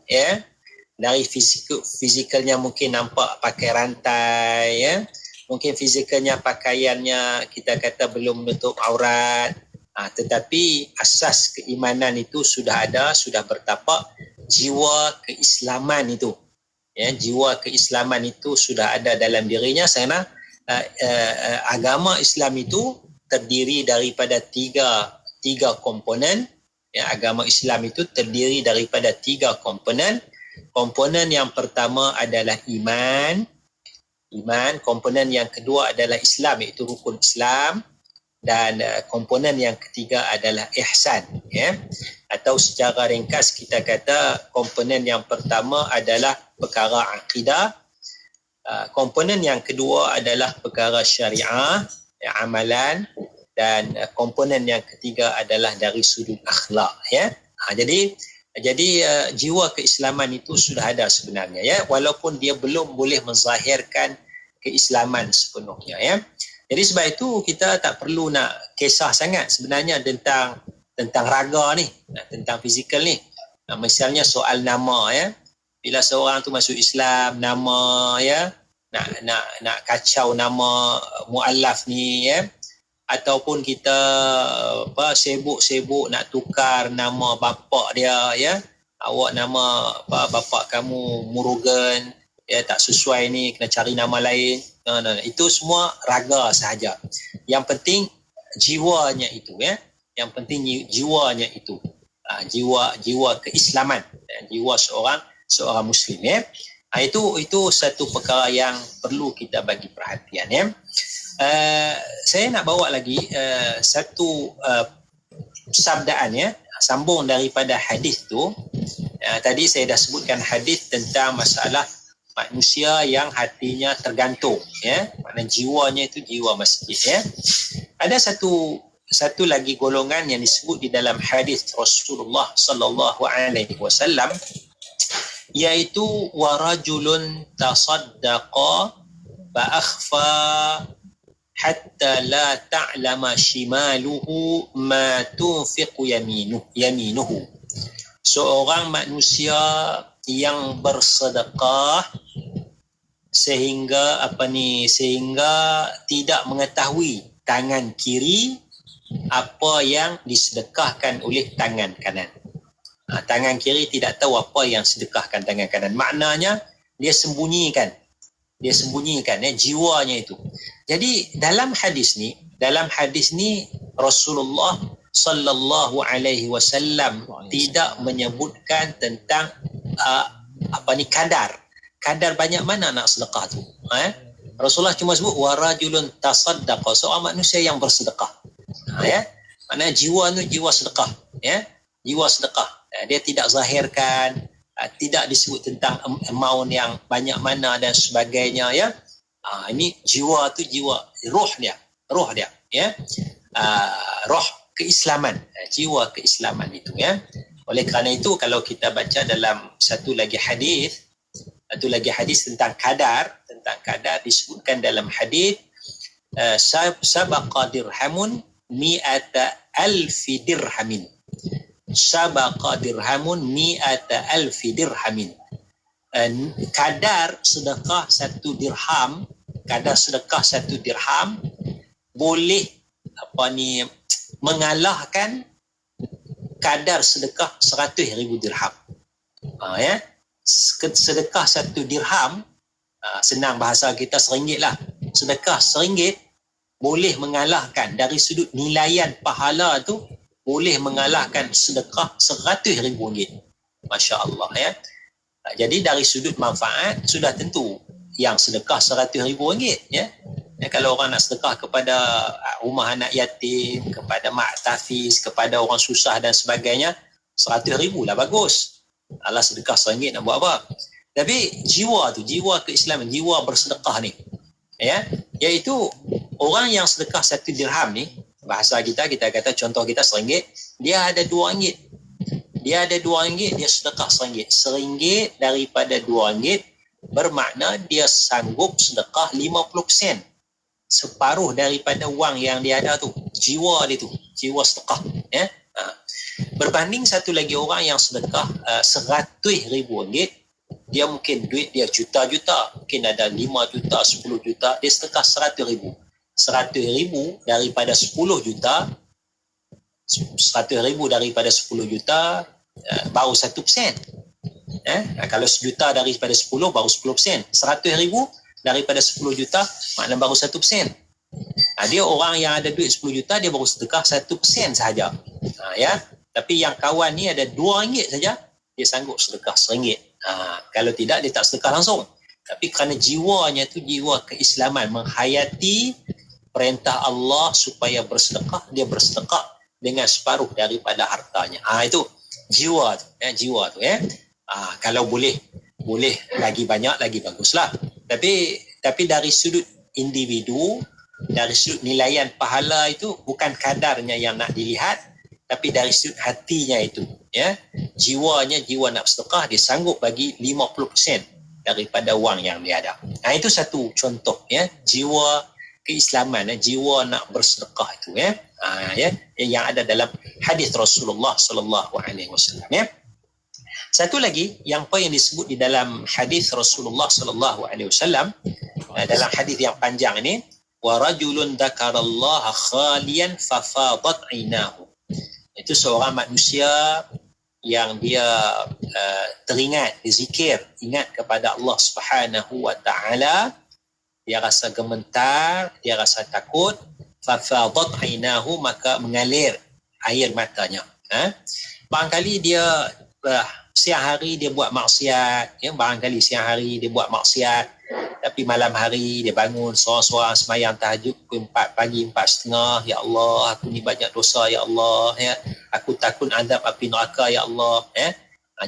ya. Dari fizikalnya mungkin nampak pakai rantai, ya. Mungkin fizikalnya pakaiannya kita kata belum menutup aurat. Tetapi asas keimanan itu sudah ada, sudah bertapak jiwa keislaman itu. Ya, jiwa keislaman itu sudah ada dalam dirinya. Karena agama Islam itu terdiri daripada tiga komponen. Ya, agama Islam itu terdiri daripada 3 komponen. Komponen yang pertama adalah iman. Komponen yang kedua adalah Islam, iaitu rukun Islam. Dan komponen yang ketiga adalah ihsan, ya. Atau secara ringkas kita kata komponen yang pertama adalah perkara akidah. Komponen yang kedua adalah perkara syariah, ya, amalan. Dan komponen yang ketiga adalah dari sudut akhlak, ya. Jadi jiwa keislaman itu sudah ada sebenarnya, ya, walaupun dia belum boleh menzahirkan keislaman sepenuhnya, ya. Jadi sebab itu kita tak perlu nak kisah sangat sebenarnya tentang raga ni, tentang fizikal ni. Misalnya soal nama, ya. Bila seorang tu masuk Islam, nama, ya, nak kacau nama muallaf ni, ya. Ataupun kita sibuk nak tukar nama bapa dia, ya. Awak nama bapa kamu Murugan, ya, tak sesuai ni, kena cari nama lain. Itu semua raga sahaja. Yang penting jiwanya itu, ya. Yang penting jiwanya itu. Jiwa keislaman, jiwa seorang muslim, ya. Itu satu perkara yang perlu kita bagi perhatian, ya. Saya nak bawa lagi satu sabdaan, ya, sambung daripada hadis tu. Tadi saya dah sebutkan hadis tentang masalah manusia yang hatinya tergantung, ya. Maknanya jiwanya itu jiwa masjid, ya. Ada satu lagi golongan yang disebut di dalam hadis Rasulullah sallallahu alaihi wasallam, iaitu warajulun tasaddaqa fa akhfa hatta la ta'lama shimaluhu ma tunfiqu yaminuhu. Seorang manusia yang bersedekah sehingga tidak mengetahui tangan kiri apa yang disedekahkan oleh tangan kanan. Tangan kiri tidak tahu apa yang sedekahkan tangan kanan. Maknanya dia sembunyikan, ya, jiwanya itu. Jadi dalam hadis ni Rasulullah sallallahu alaihi wasallam tidak menyebutkan tentang kadar banyak mana nak sedekah tu. Rasulullah cuma sebut warajulun tasaddaqa, seorang manusia yang bersedekah. Ya. Maknanya jiwa tu jiwa sedekah, ya. Jiwa sedekah. Dia tidak zahirkan, tidak disebut tentang amount yang banyak mana dan sebagainya, ya. Ini jiwa tu jiwa roh dia, ya. Roh keislaman, jiwa keislaman itu, ya. Oleh kerana itu kalau kita baca dalam satu lagi hadis tentang kadar tentang kadar disebutkan dalam hadis sabaqa dirhamun mi'ata alfi dirhamin. Sabaqa dirhamun mi'ata alfi dirhamin. Kadar sedekah 1 dirham, boleh mengalahkan kadar sedekah 100,000 dirham. Sedekah 1 dirham, senang bahasa kita RM1 lah. Sedekah RM1 boleh mengalahkan dari sudut nilaian pahala tu, boleh mengalahkan sedekah RM100,000. Masya Allah ya. Jadi dari sudut manfaat sudah tentu yang sedekah RM100,000 ya. Kalau orang nak sedekah kepada rumah anak yatim, kepada mak tahfiz, kepada orang susah dan sebagainya, RM100,000 lah bagus. Alah sedekah RM1 nak buat apa? Tapi jiwa keislaman, jiwa bersedekah ni, ya, iaitu orang yang sedekah 1 dirham ni, bahasa kita kata contoh kita RM1, dia ada RM2. Dia sedekah RM1. RM1 daripada RM2 bermakna dia sanggup sedekah 50%. Separuh daripada wang yang dia ada tu, jiwa dia tu, jiwa sedekah, ya. Berbanding satu lagi orang yang sedekah RM100,000, dia mungkin duit dia juta-juta, mungkin ada 5 juta, 10 juta, dia sedekah RM100,000. RM100,000 daripada 10 juta, RM100,000 daripada 10 juta baru 1%. Kalau 1 juta daripada 10 baru 10%. RM100,000 daripada 10 juta makna baru 1%. Dia orang yang ada duit 10 juta, dia baru sedekah 1% sahaja. Ya. Tapi yang kawan ni ada RM2 saja, dia sanggup sedekah RM1. Kalau tidak, dia tak sedekah langsung. Tapi kerana jiwanya tu jiwa keislaman, menghayati perintah Allah supaya bersedekah, dia bersedekah dengan separuh daripada hartanya. Itu jiwa tu ya. Kalau boleh lagi banyak lagi baguslah. Tapi dari sudut individu, dari sudut nilaian pahala itu bukan kadarnya yang nak dilihat, tapi dari sudut hatinya itu, ya. Jiwa nak bersedekah, dia sanggup bagi 50% daripada wang yang dia ada. Itu satu contoh, ya, jiwa keislaman, jiwa nak bersedekah itu, ya. Yang ada dalam hadis Rasulullah sallallahu alaihi wasallam, ya. Satu lagi yang disebut di dalam hadis Rasulullah sallallahu alaihi wasallam, dalam hadis yang panjang ini, wa rajulun dzakarallaha khaliyan fafadat 'ainahu. Itu seorang manusia yang dia teringat, dizikir, ingat kepada Allah Subhanahu wa taala, dia rasa gemetar, dia rasa takut, fafadat 'ainahu, maka mengalir air matanya. Barangkali dia siang hari dia buat maksiat, ya, tapi malam hari dia bangun seorang-seorang semayang tahajud pukul 4 pagi, 4.30, ya Allah, aku ni banyak dosa, ya Allah, ya, aku takut azab api neraka, ya Allah, ya.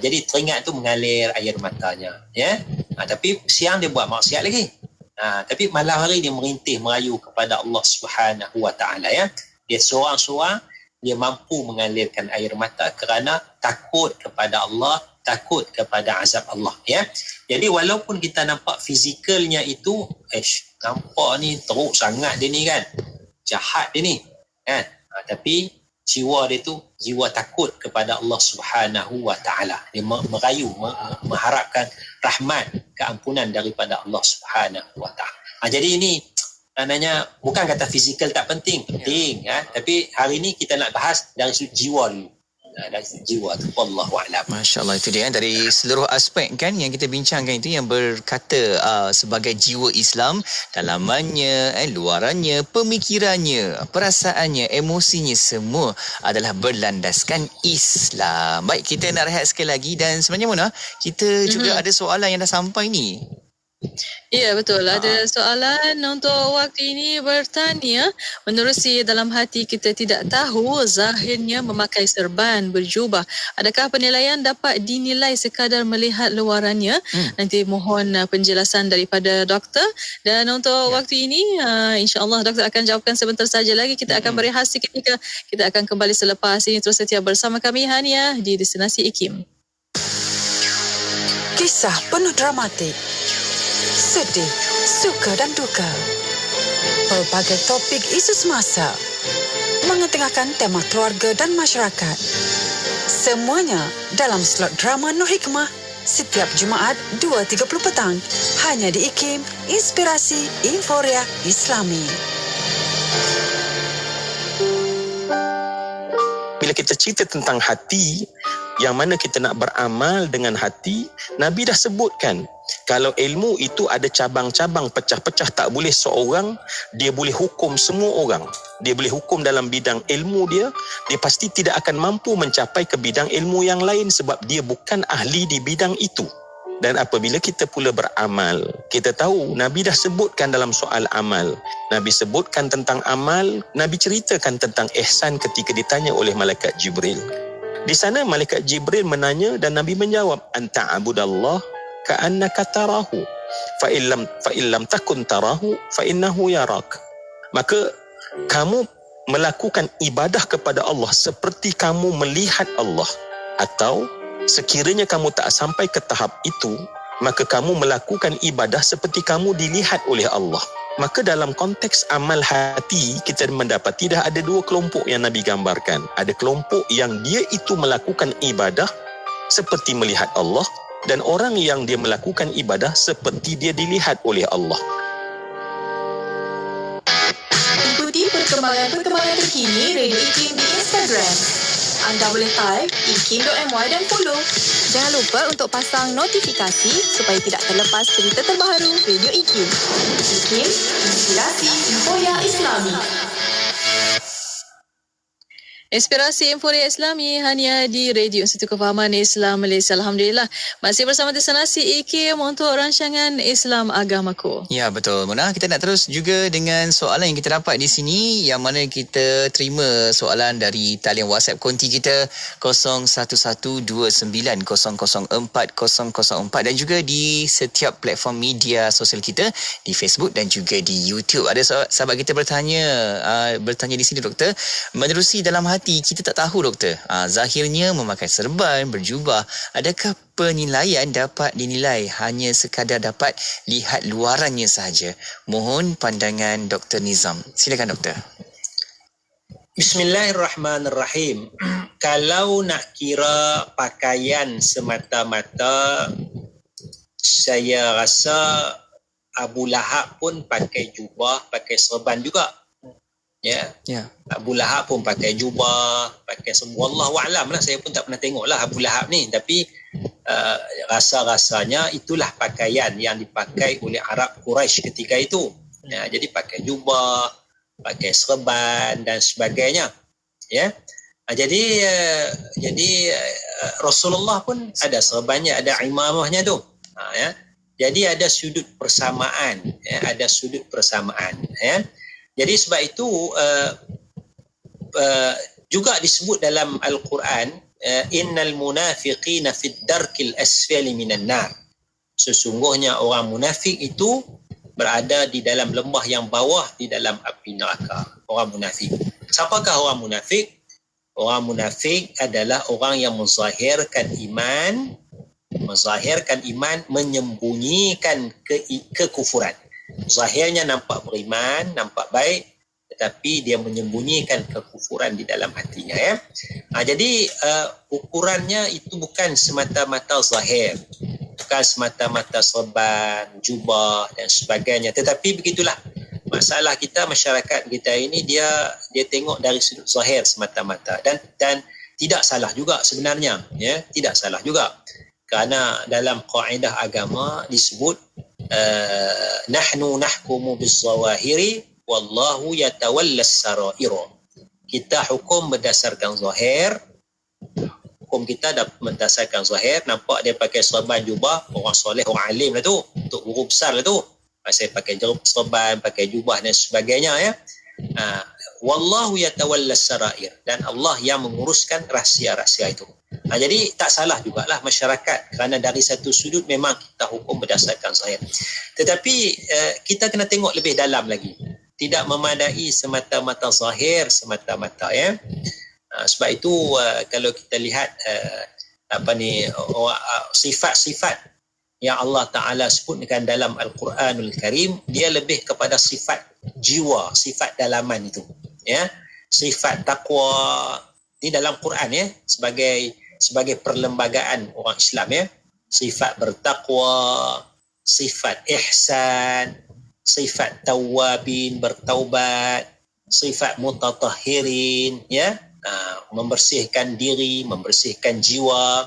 Jadi teringat tu mengalir air matanya, ya. Tapi siang dia buat maksiat lagi. Tapi malam hari dia merintih merayu kepada Allah Subhanahu wa taala, ya. Dia seorang-seorang dia mampu mengalirkan air mata kerana takut kepada Allah, takut kepada azab Allah, ya. Jadi walaupun kita nampak fizikalnya itu, nampak ni teruk sangat dia ni kan, jahat dia ni kan, tapi jiwa dia tu jiwa takut kepada Allah Subhanahu wa taala. Dia merayu, mengharapkan rahmat, keampunan daripada Allah Subhanahu wa taala. Jadi ini maknanya bukan kata fizikal tak penting, ya. Tapi hari ini kita nak bahas dari sudut jiwa dulu. Dari sudut jiwa tu, wallahu a'lam. Masya-Allah, itu dia dari seluruh aspek kan yang kita bincangkan itu, yang berkata sebagai jiwa Islam, dalamannya, luarannya, pemikirannya, perasaannya, emosinya, semua adalah berlandaskan Islam. Baik, kita nak rehat sekali lagi, dan sebenarnya Mona, kita juga ada soalan yang dah sampai ni. Ya, betul. Ada soalan untuk waktu ini bertanya, menerusi dalam hati kita tidak tahu zahirnya memakai serban berjubah, adakah penilaian dapat dinilai sekadar melihat luarannya? Nanti mohon penjelasan daripada doktor. Dan untuk waktu ini, insya-Allah doktor akan jawabkan sebentar saja lagi. Kita akan berehat seketika. Kita akan kembali selepas ini. Terus setia bersama kami Hania di Destinasi IKIM. Kisah penuh dramatik, sedih, suka dan duka. Pelbagai topik isu semasa, mengetengahkan tema keluarga dan masyarakat. Semuanya dalam slot drama Nur Hikmah setiap Jumaat 2.30 petang hanya di IKIM Inspirasi Inforia Islami. Bila kita cerita tentang hati, yang mana kita nak beramal dengan hati, Nabi dah sebutkan kalau ilmu itu ada cabang-cabang pecah-pecah, tak boleh seorang dia boleh hukum semua orang. Dia boleh hukum dalam bidang ilmu dia pasti tidak akan mampu mencapai ke bidang ilmu yang lain sebab dia bukan ahli di bidang itu. Dan apabila kita pula beramal, kita tahu Nabi dah sebutkan dalam soal amal. Nabi sebutkan tentang amal, Nabi ceritakan tentang ihsan ketika ditanya oleh malaikat Jibril. Di sana malaikat Jibril menanya dan Nabi menjawab, anta abudallah ka'annaka tarahu fa illam takun tarahu fa innahu yarak. Maka kamu melakukan ibadah kepada Allah seperti kamu melihat Allah, atau sekiranya kamu tak sampai ke tahap itu, maka kamu melakukan ibadah seperti kamu dilihat oleh Allah. Maka dalam konteks amal hati, kita mendapati dah ada dua kelompok yang Nabi gambarkan. Ada kelompok yang dia itu melakukan ibadah seperti melihat Allah, dan orang yang dia melakukan ibadah seperti dia dilihat oleh Allah. Ikuti perkembangan terkini Radio IKIM di Instagram. Anda boleh type ikim.my dan follow. Jangan lupa untuk pasang notifikasi supaya tidak terlepas cerita terbaru Radio IKIM. IKIM, Inspirasi Inforia Islami. Inspirasi Inforia Islami hanya di Radio Institut Kefahaman Islam Malaysia. Alhamdulillah. Masih bersama destinasi IKIM untuk rancangan Islam Agamaku. Ya, betul. Mona, kita nak terus juga dengan soalan yang kita dapat di sini, yang mana kita terima soalan dari talian WhatsApp konti kita 0112900404 dan juga di setiap platform media sosial kita di Facebook dan juga di YouTube. Ada sahabat kita bertanya di sini, doktor, menerusi dalam hati kita tak tahu, doktor. Zahirnya memakai serban, berjubah. Adakah penilaian dapat dinilai hanya sekadar dapat lihat luarannya sahaja? Mohon pandangan Dr. Nizam. Silakan, doktor. Bismillahirrahmanirrahim. Kalau nak kira pakaian semata-mata, saya rasa Abu Lahab pun pakai jubah, pakai serban juga. Ya. Abu Lahab pun pakai jubah, pakai semua. Wallahu a'lam lah, saya pun tak pernah tengok lah Abu Lahab ni, tapi rasa-rasanya itulah pakaian yang dipakai oleh Arab Quraisy ketika itu. Ya, jadi pakai jubah, pakai serban dan sebagainya. Ya. Jadi Rasulullah pun ada serbannya, ada imamahnya tu. Ya. Jadi ada sudut persamaan, ya, ada sudut persamaan, ya. Jadi sebab itu juga disebut dalam Al-Quran, innal munafiqina fid darkil asfali minan nar. Sesungguhnya orang munafik itu berada di dalam lembah yang bawah di dalam api neraka. Orang munafik. Siapakah orang munafik? Orang munafik adalah orang yang menzahirkan iman, menyembunyikan kekufuran. Zahirnya nampak beriman, nampak baik, tetapi dia menyembunyikan kekufuran di dalam hatinya, ya. Jadi ukurannya itu bukan semata-mata zahir, bukan semata-mata serban, jubah dan sebagainya, tetapi begitulah masalah kita, masyarakat kita ini dia tengok dari sudut zahir semata-mata, dan tidak salah juga sebenarnya, ya, tidak salah juga, kerana dalam kaedah agama disebut nahnu nahkumu bizzawahiri wallahu yatawallas sarair. Kita hukum berdasarkan zahir. Hukum kita berdasarkan zahir. Nampak dia pakai serban jubah, orang soleh, orang alim lah tu, untuk guru besar lah tu. Pasal pakai serban, pakai jubah dan sebagainya, ya. Wallahu yatawallas sarair, dan Allah yang menguruskan rahsia-rahsia itu. Jadi tak salah jugalah masyarakat, kerana dari satu sudut memang kita hukum berdasarkan zahir. Tetapi kita kena tengok lebih dalam lagi. Tidak memadai semata-mata zahir semata-mata, ya. Sebab itu kalau kita lihat sifat-sifat yang Allah Ta'ala sebutkan dalam Al-Quranul Karim, dia lebih kepada sifat jiwa, sifat dalaman itu. Ya, sifat takwa ini dalam Quran ya, sebagai perlembagaan orang Islam ya. Sifat bertakwa, sifat ihsan, sifat tawabin, bertaubat, sifat mutatahhirin ya, membersihkan diri, membersihkan jiwa.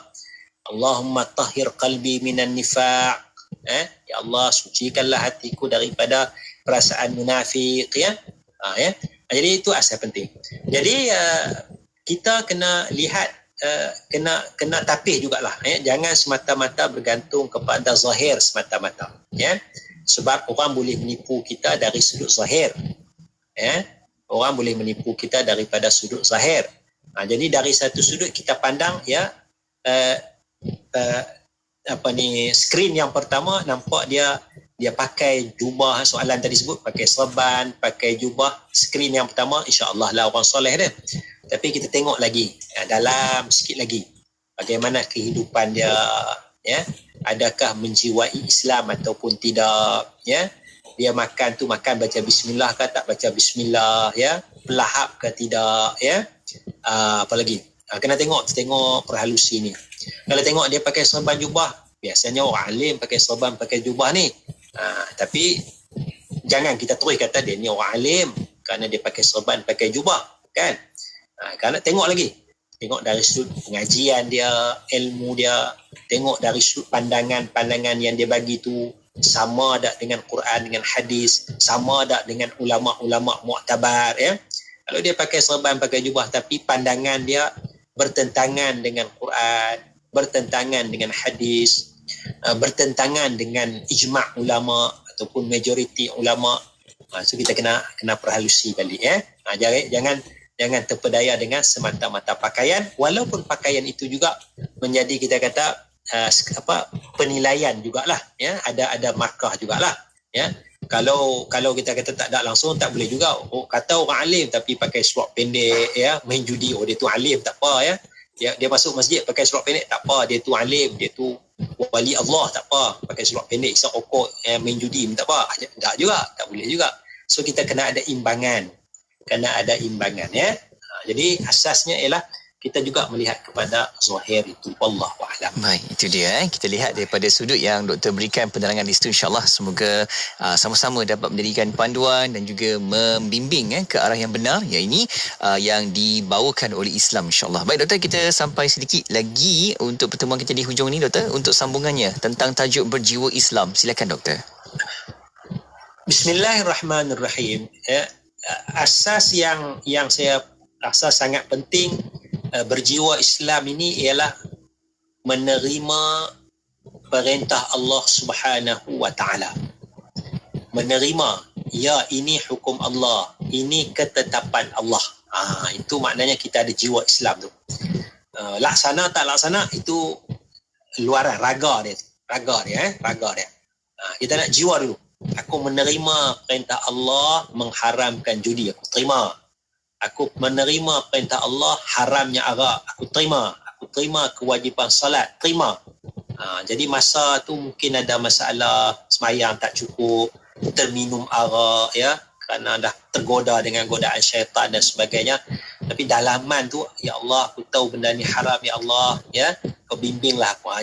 Allahumma tahhir qalbi minan nifaq, ya Allah sucikanlah hatiku daripada perasaan munafik ya. Ya. Jadi itu asal penting. Jadi kita kena lihat, kena tapih jugalah ya. Jangan semata-mata bergantung kepada zahir semata-mata ya. Sebab orang boleh menipu kita dari sudut zahir ya. Orang boleh menipu kita daripada sudut zahir. Jadi dari satu sudut kita pandang ya, skrin yang pertama nampak dia pakai jubah, soalan tadi sebut pakai serban, pakai jubah. Skrin yang pertama insya-Allah lah orang soleh dia. Tapi kita tengok lagi dalam sikit lagi bagaimana kehidupan dia ya, adakah menjiwai Islam ataupun tidak ya. Dia makan baca bismillah ke tak baca bismillah ya, pelahap ke tidak ya. Apa lagi? Kena tengok perhalusi ni. Kalau tengok dia pakai serban jubah, biasanya orang alim pakai serban pakai jubah ni. Tapi jangan kita terus kata dia ni orang alim kerana dia pakai serban pakai jubah kan. Kalau tengok lagi, tengok dari sudut pengajian dia, ilmu dia, tengok dari sudut pandangan yang dia bagi tu sama tak dengan Quran, dengan hadis, sama tak dengan ulama-ulama muktabar ya. Kalau dia pakai serban pakai jubah tapi pandangan dia bertentangan dengan Quran, bertentangan dengan hadis, bertentangan dengan ijma' ulama ataupun majoriti ulama, so kita kena perhalusi balik ya. Jangan terpedaya dengan semata-mata pakaian, walaupun pakaian itu juga menjadi kita kata penilaian jugalah ya, ada markah jugalah ya. Kalau kita kata tak ada langsung tak boleh juga. Kata orang alim tapi pakai seluar pendek ya, main judi, dia tu alim tak apa ya. Dia masuk masjid pakai seluar pendek tak apa, dia tu alim, dia tu wali Allah tak apa, pakai seluar pendek isap rokok main judi tak apa. Tak juga, tak boleh juga. So kita kena ada imbangan ya. Jadi asasnya ialah kita juga melihat kepada zahir itu. Wallahu a'lam. Baik, itu dia. Kita lihat daripada sudut yang doktor berikan penerangan di situ, insya-Allah semoga sama-sama dapat menjadikan panduan dan juga membimbing ke arah yang benar, iaitu yang dibawakan oleh Islam, insya-Allah. Baik doktor, kita sampai sedikit lagi untuk pertemuan kita di hujung ni doktor, untuk sambungannya tentang tajuk berjiwa Islam. Silakan doktor. Bismillahirrahmanirrahim. Asas yang saya rasa sangat penting berjiwa Islam ini ialah menerima perintah Allah Subhanahu wa taala. Menerima, ya ini hukum Allah, ini ketetapan Allah. Itu maknanya kita ada jiwa Islam tu. Laksana tak laksana itu luaran raga dia. Kita nak jiwa dulu. Aku menerima perintah Allah mengharamkan judi, aku terima. Aku menerima perintah Allah haramnya arak, aku terima. Aku terima kewajipan salat, terima. Jadi masa tu mungkin ada masalah, sembahyang tak cukup, terminum arak ya, kerana dah tergoda dengan godaan syaitan dan sebagainya. Tapi dalaman tu, ya Allah aku tahu benda ni haram ya Allah ya, kau bimbinglah aku.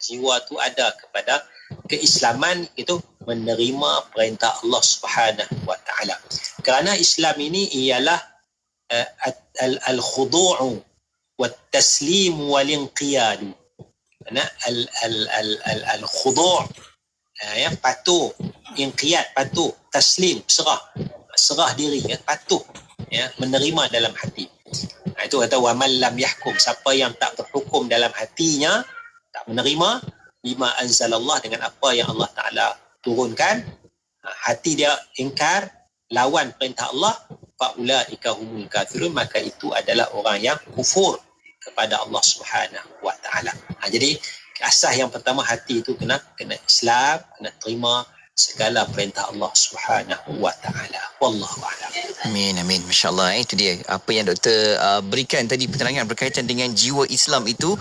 Jiwa tu ada kepada keislaman, itu menerima perintah Allah Subhanahu wa taala. Kerana Islam ini ialah al-khudu' wa taslim wal inqiyad. Al-khudu' ya, patuh, inqiyad patuh, taslim serah diri ya, patuh ya, menerima dalam hati. Itu kata wa man lam yahkum, siapa yang tak berhukum dalam hatinya, tak menerima bima anzalallah, dengan apa yang Allah Ta'ala turunkan, hati dia ingkar, lawan perintah Allah, faulaika humul kafirun, maka itu adalah orang yang kufur kepada Allah Subhanahu wa taala. Jadi asas yang pertama, hati itu kena Islam, kena terima segala perintah Allah Subhanahu wa taala. Wallahu a'lam. Amin, amin. Masya-Allah, itu dia apa yang doktor berikan tadi, penerangan berkaitan dengan jiwa Islam itu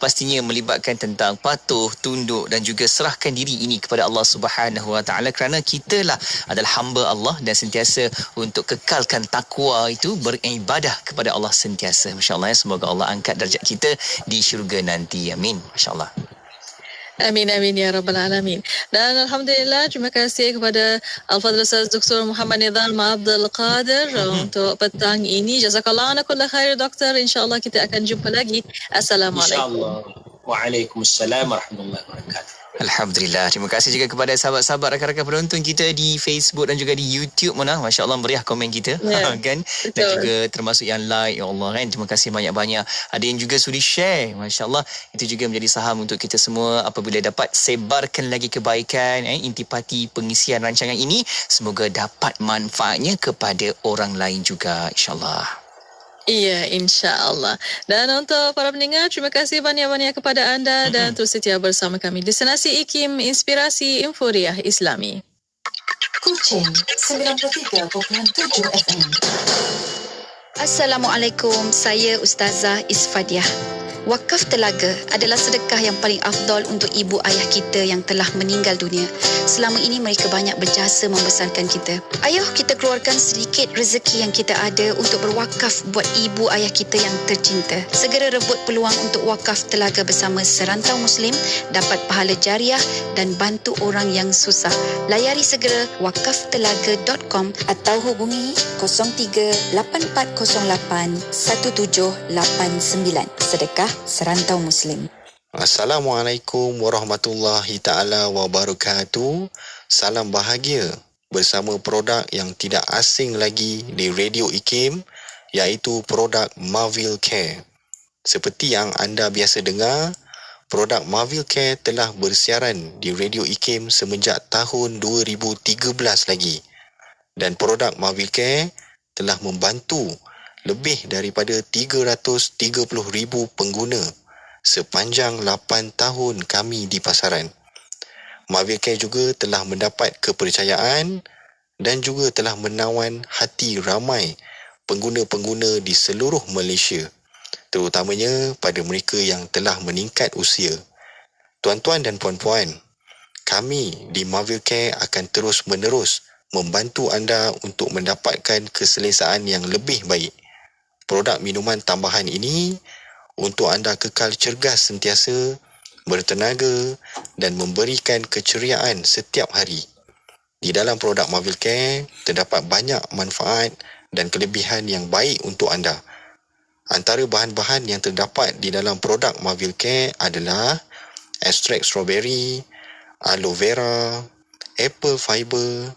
pastinya melibatkan tentang patuh, tunduk dan juga serahkan diri ini kepada Allah Subhanahu wa taala, kerana kitalah adalah hamba Allah dan sentiasa untuk kekalkan takwa itu, beribadah kepada Allah sentiasa. Masya-Allah, semoga Allah angkat darjat kita di syurga nanti. Amin. Masya-Allah. Amin, amin ya Rabbal Alamin. Dan Alhamdulillah, terima kasih kepada Al-Fadhil Ustaz Dr. Muhammad Nizam Abdul Qadir untuk petang ini. Jazakallah ana kulla khair, Doktor. InsyaAllah kita akan jumpa lagi. Assalamualaikum. InsyaAllah. Waalaikumsalam warahmatullahi wabarakatuh. Alhamdulillah. Terima kasih juga kepada sahabat-sahabat, rakan-rakan penonton kita di Facebook dan juga di YouTube. Mana masya-Allah meriah komen kita, kan? Betul. Dan juga termasuk yang like, ya Allah, kan. Terima kasih banyak-banyak. Ada yang juga sudi share, masya-Allah. Itu juga menjadi saham untuk kita semua apabila dapat sebarkan lagi kebaikan, intipati pengisian rancangan ini, semoga dapat manfaatnya kepada orang lain juga, insya-Allah. Iya, insya-Allah. Dan untuk para pendengar, terima kasih banyak-banyak kepada anda dan terus setia bersama kami. Destinasi IKIM, Inspirasi Inforiah Islami. Kuching 93.7 FM. Assalamualaikum, saya Ustazah Isfadiah. Wakaf telaga adalah sedekah yang paling afdal untuk ibu ayah kita yang telah meninggal dunia. Selama ini mereka banyak berjasa membesarkan kita. Ayuh kita keluarkan sedikit rezeki yang kita ada untuk berwakaf buat ibu ayah kita yang tercinta. Segera rebut peluang untuk wakaf telaga bersama Serantau Muslim, dapat pahala jariah dan bantu orang yang susah. Layari segera wakaftelaga.com atau hubungi 03-8408-1789. Sedekah Serantau Muslim. Assalamualaikum warahmatullahi ta'ala wabarakatuh. Salam bahagia bersama produk yang tidak asing lagi di Radio IKIM, iaitu produk Marvel Care. Seperti yang anda biasa dengar, produk Marvel Care telah bersiaran di Radio IKIM semenjak tahun 2013 lagi. Dan produk Marvel Care telah membantu lebih daripada 330,000 pengguna sepanjang 8 tahun kami di pasaran. Marvel Care juga telah mendapat kepercayaan dan juga telah menawan hati ramai pengguna-pengguna di seluruh Malaysia, terutamanya pada mereka yang telah meningkat usia. Tuan-tuan dan puan-puan, kami di Marvel Care akan terus-menerus membantu anda untuk mendapatkan keselesaan yang lebih baik. Produk minuman tambahan ini untuk anda kekal cergas sentiasa, bertenaga dan memberikan keceriaan setiap hari. Di dalam produk Marvel Care terdapat banyak manfaat dan kelebihan yang baik untuk anda. Antara bahan-bahan yang terdapat di dalam produk Marvel Care adalah ekstrak strawberry, aloe vera, apple fiber,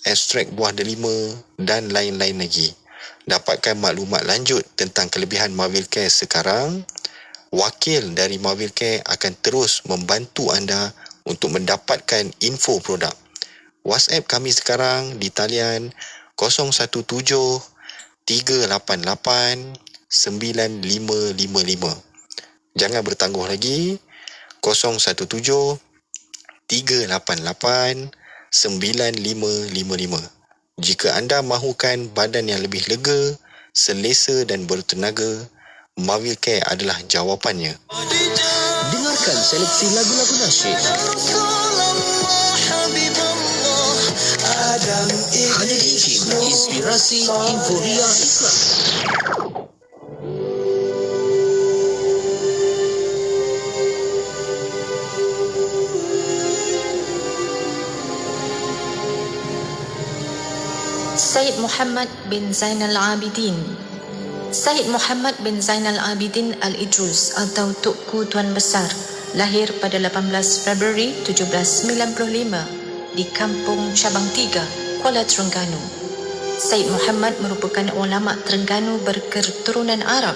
ekstrak buah delima dan lain-lain lagi. Dapatkan maklumat lanjut tentang kelebihan Marvel Care sekarang. Wakil dari Marvel Care akan terus membantu anda untuk mendapatkan info produk. WhatsApp kami sekarang di talian 017-388-9555. Jangan bertangguh lagi. 017-388-9555. Jika anda mahukan badan yang lebih lega, selesa dan bertenaga, Marvel Care adalah jawapannya. Dengarkan seleksi lagu-lagu nasyid. Hanya di IKIM, Inspirasi Inforiah Islam. Syed Muhammad bin Zainal Abidin. Syed Muhammad bin Zainal Abidin Al-Idrus atau Tukku Tuan Besar lahir pada 18 Februari 1795 di Kampung Cabang 3, Kuala Terengganu. Syed Muhammad merupakan ulama Terengganu berketurunan Arab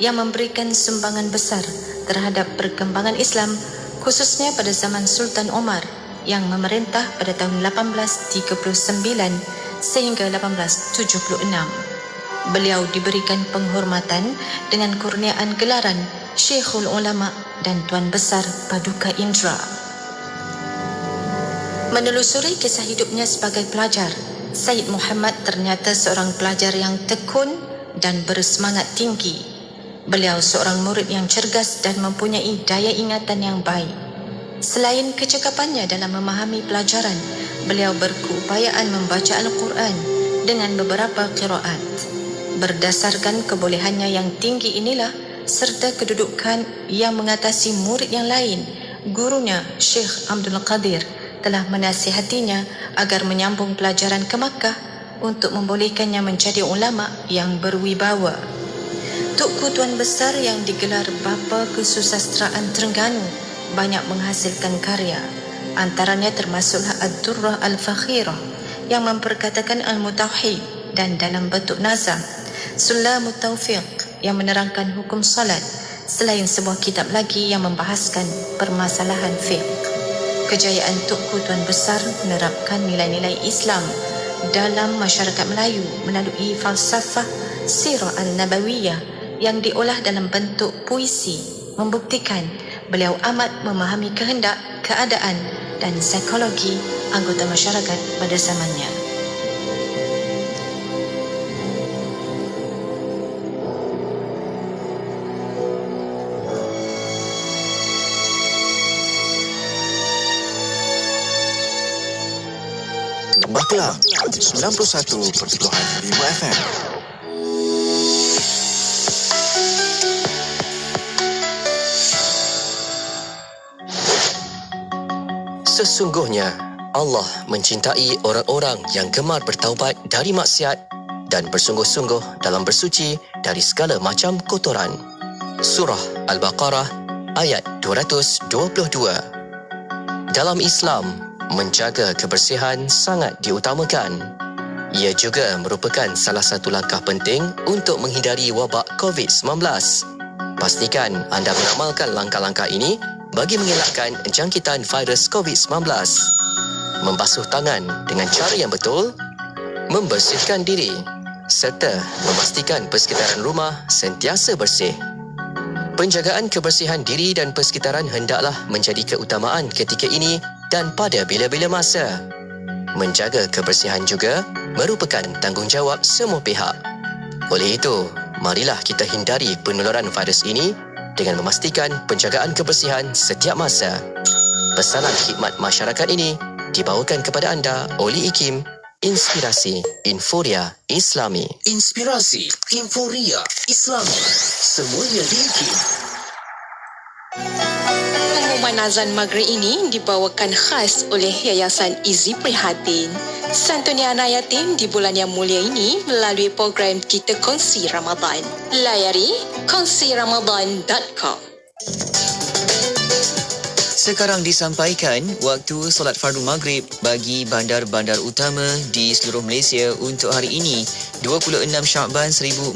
yang memberikan sumbangan besar terhadap perkembangan Islam, khususnya pada zaman Sultan Omar yang memerintah pada tahun 1839 sehingga 1876. Beliau diberikan penghormatan dengan kurniaan gelaran Syekhul Ulama dan Tuan Besar Paduka Indra. Menelusuri kisah hidupnya sebagai pelajar, Syed Muhammad ternyata seorang pelajar yang tekun dan bersemangat tinggi. Beliau seorang murid yang cergas dan mempunyai daya ingatan yang baik. Selain kecekapannya dalam memahami pelajaran, beliau berkeupayaan membaca Al-Quran dengan beberapa qiraat. Berdasarkan kebolehannya yang tinggi inilah serta kedudukan yang mengatasi murid yang lain, gurunya Syekh Abdul Qadir telah menasihatinya agar menyambung pelajaran ke Makkah untuk membolehkannya menjadi ulama yang berwibawa. Tuku Tuan Besar yang digelar Bapa Kesusastraan Terengganu banyak menghasilkan karya. Antaranya termasuklah Ad-Durrah Al-Fakhirah yang memperkatakan ilmu tauhid dan dalam bentuk nazam, Sulamut Taufiq yang menerangkan hukum salat, selain sebuah kitab lagi yang membahaskan permasalahan fiqh. Kejayaan Tuku Tuan Besar menerapkan nilai-nilai Islam dalam masyarakat Melayu melalui falsafah Sirah An-Nabawiyah yang diolah dalam bentuk puisi, membuktikan beliau amat memahami kehendak, keadaan dan psikologi anggota masyarakat pada zamannya. Maklam 91.5 FM. Sesungguhnya Allah mencintai orang-orang yang gemar bertaubat dari maksiat dan bersungguh-sungguh dalam bersuci dari segala macam kotoran. Surah Al-Baqarah ayat 222. Dalam Islam, menjaga kebersihan sangat diutamakan. Ia juga merupakan salah satu langkah penting untuk menghindari wabak COVID-19. Pastikan anda mengamalkan langkah-langkah ini bagi mengelakkan jangkitan virus COVID-19. Membasuh tangan dengan cara yang betul, membersihkan diri serta memastikan persekitaran rumah sentiasa bersih. Penjagaan kebersihan diri dan persekitaran hendaklah menjadi keutamaan ketika ini dan pada bila-bila masa. Menjaga kebersihan juga merupakan tanggungjawab semua pihak. Oleh itu, marilah kita hindari penularan virus ini dengan memastikan penjagaan kebersihan setiap masa. Pesanan khidmat masyarakat ini dibawakan kepada anda oleh IKIM, Inspirasi Inforia Islami. Inspirasi Inforia Islami. Semuanya di IKIM. Pengumuman azan maghrib ini dibawakan khas oleh Yayasan Izi Prihatin. Santuni anak yatim di bulan yang mulia ini melalui program Kita Kongsi Ramadan. Layari kongsiramadan.com. Sekarang disampaikan waktu solat fardu maghrib bagi bandar-bandar utama di seluruh Malaysia untuk hari ini 26 Syakban 1400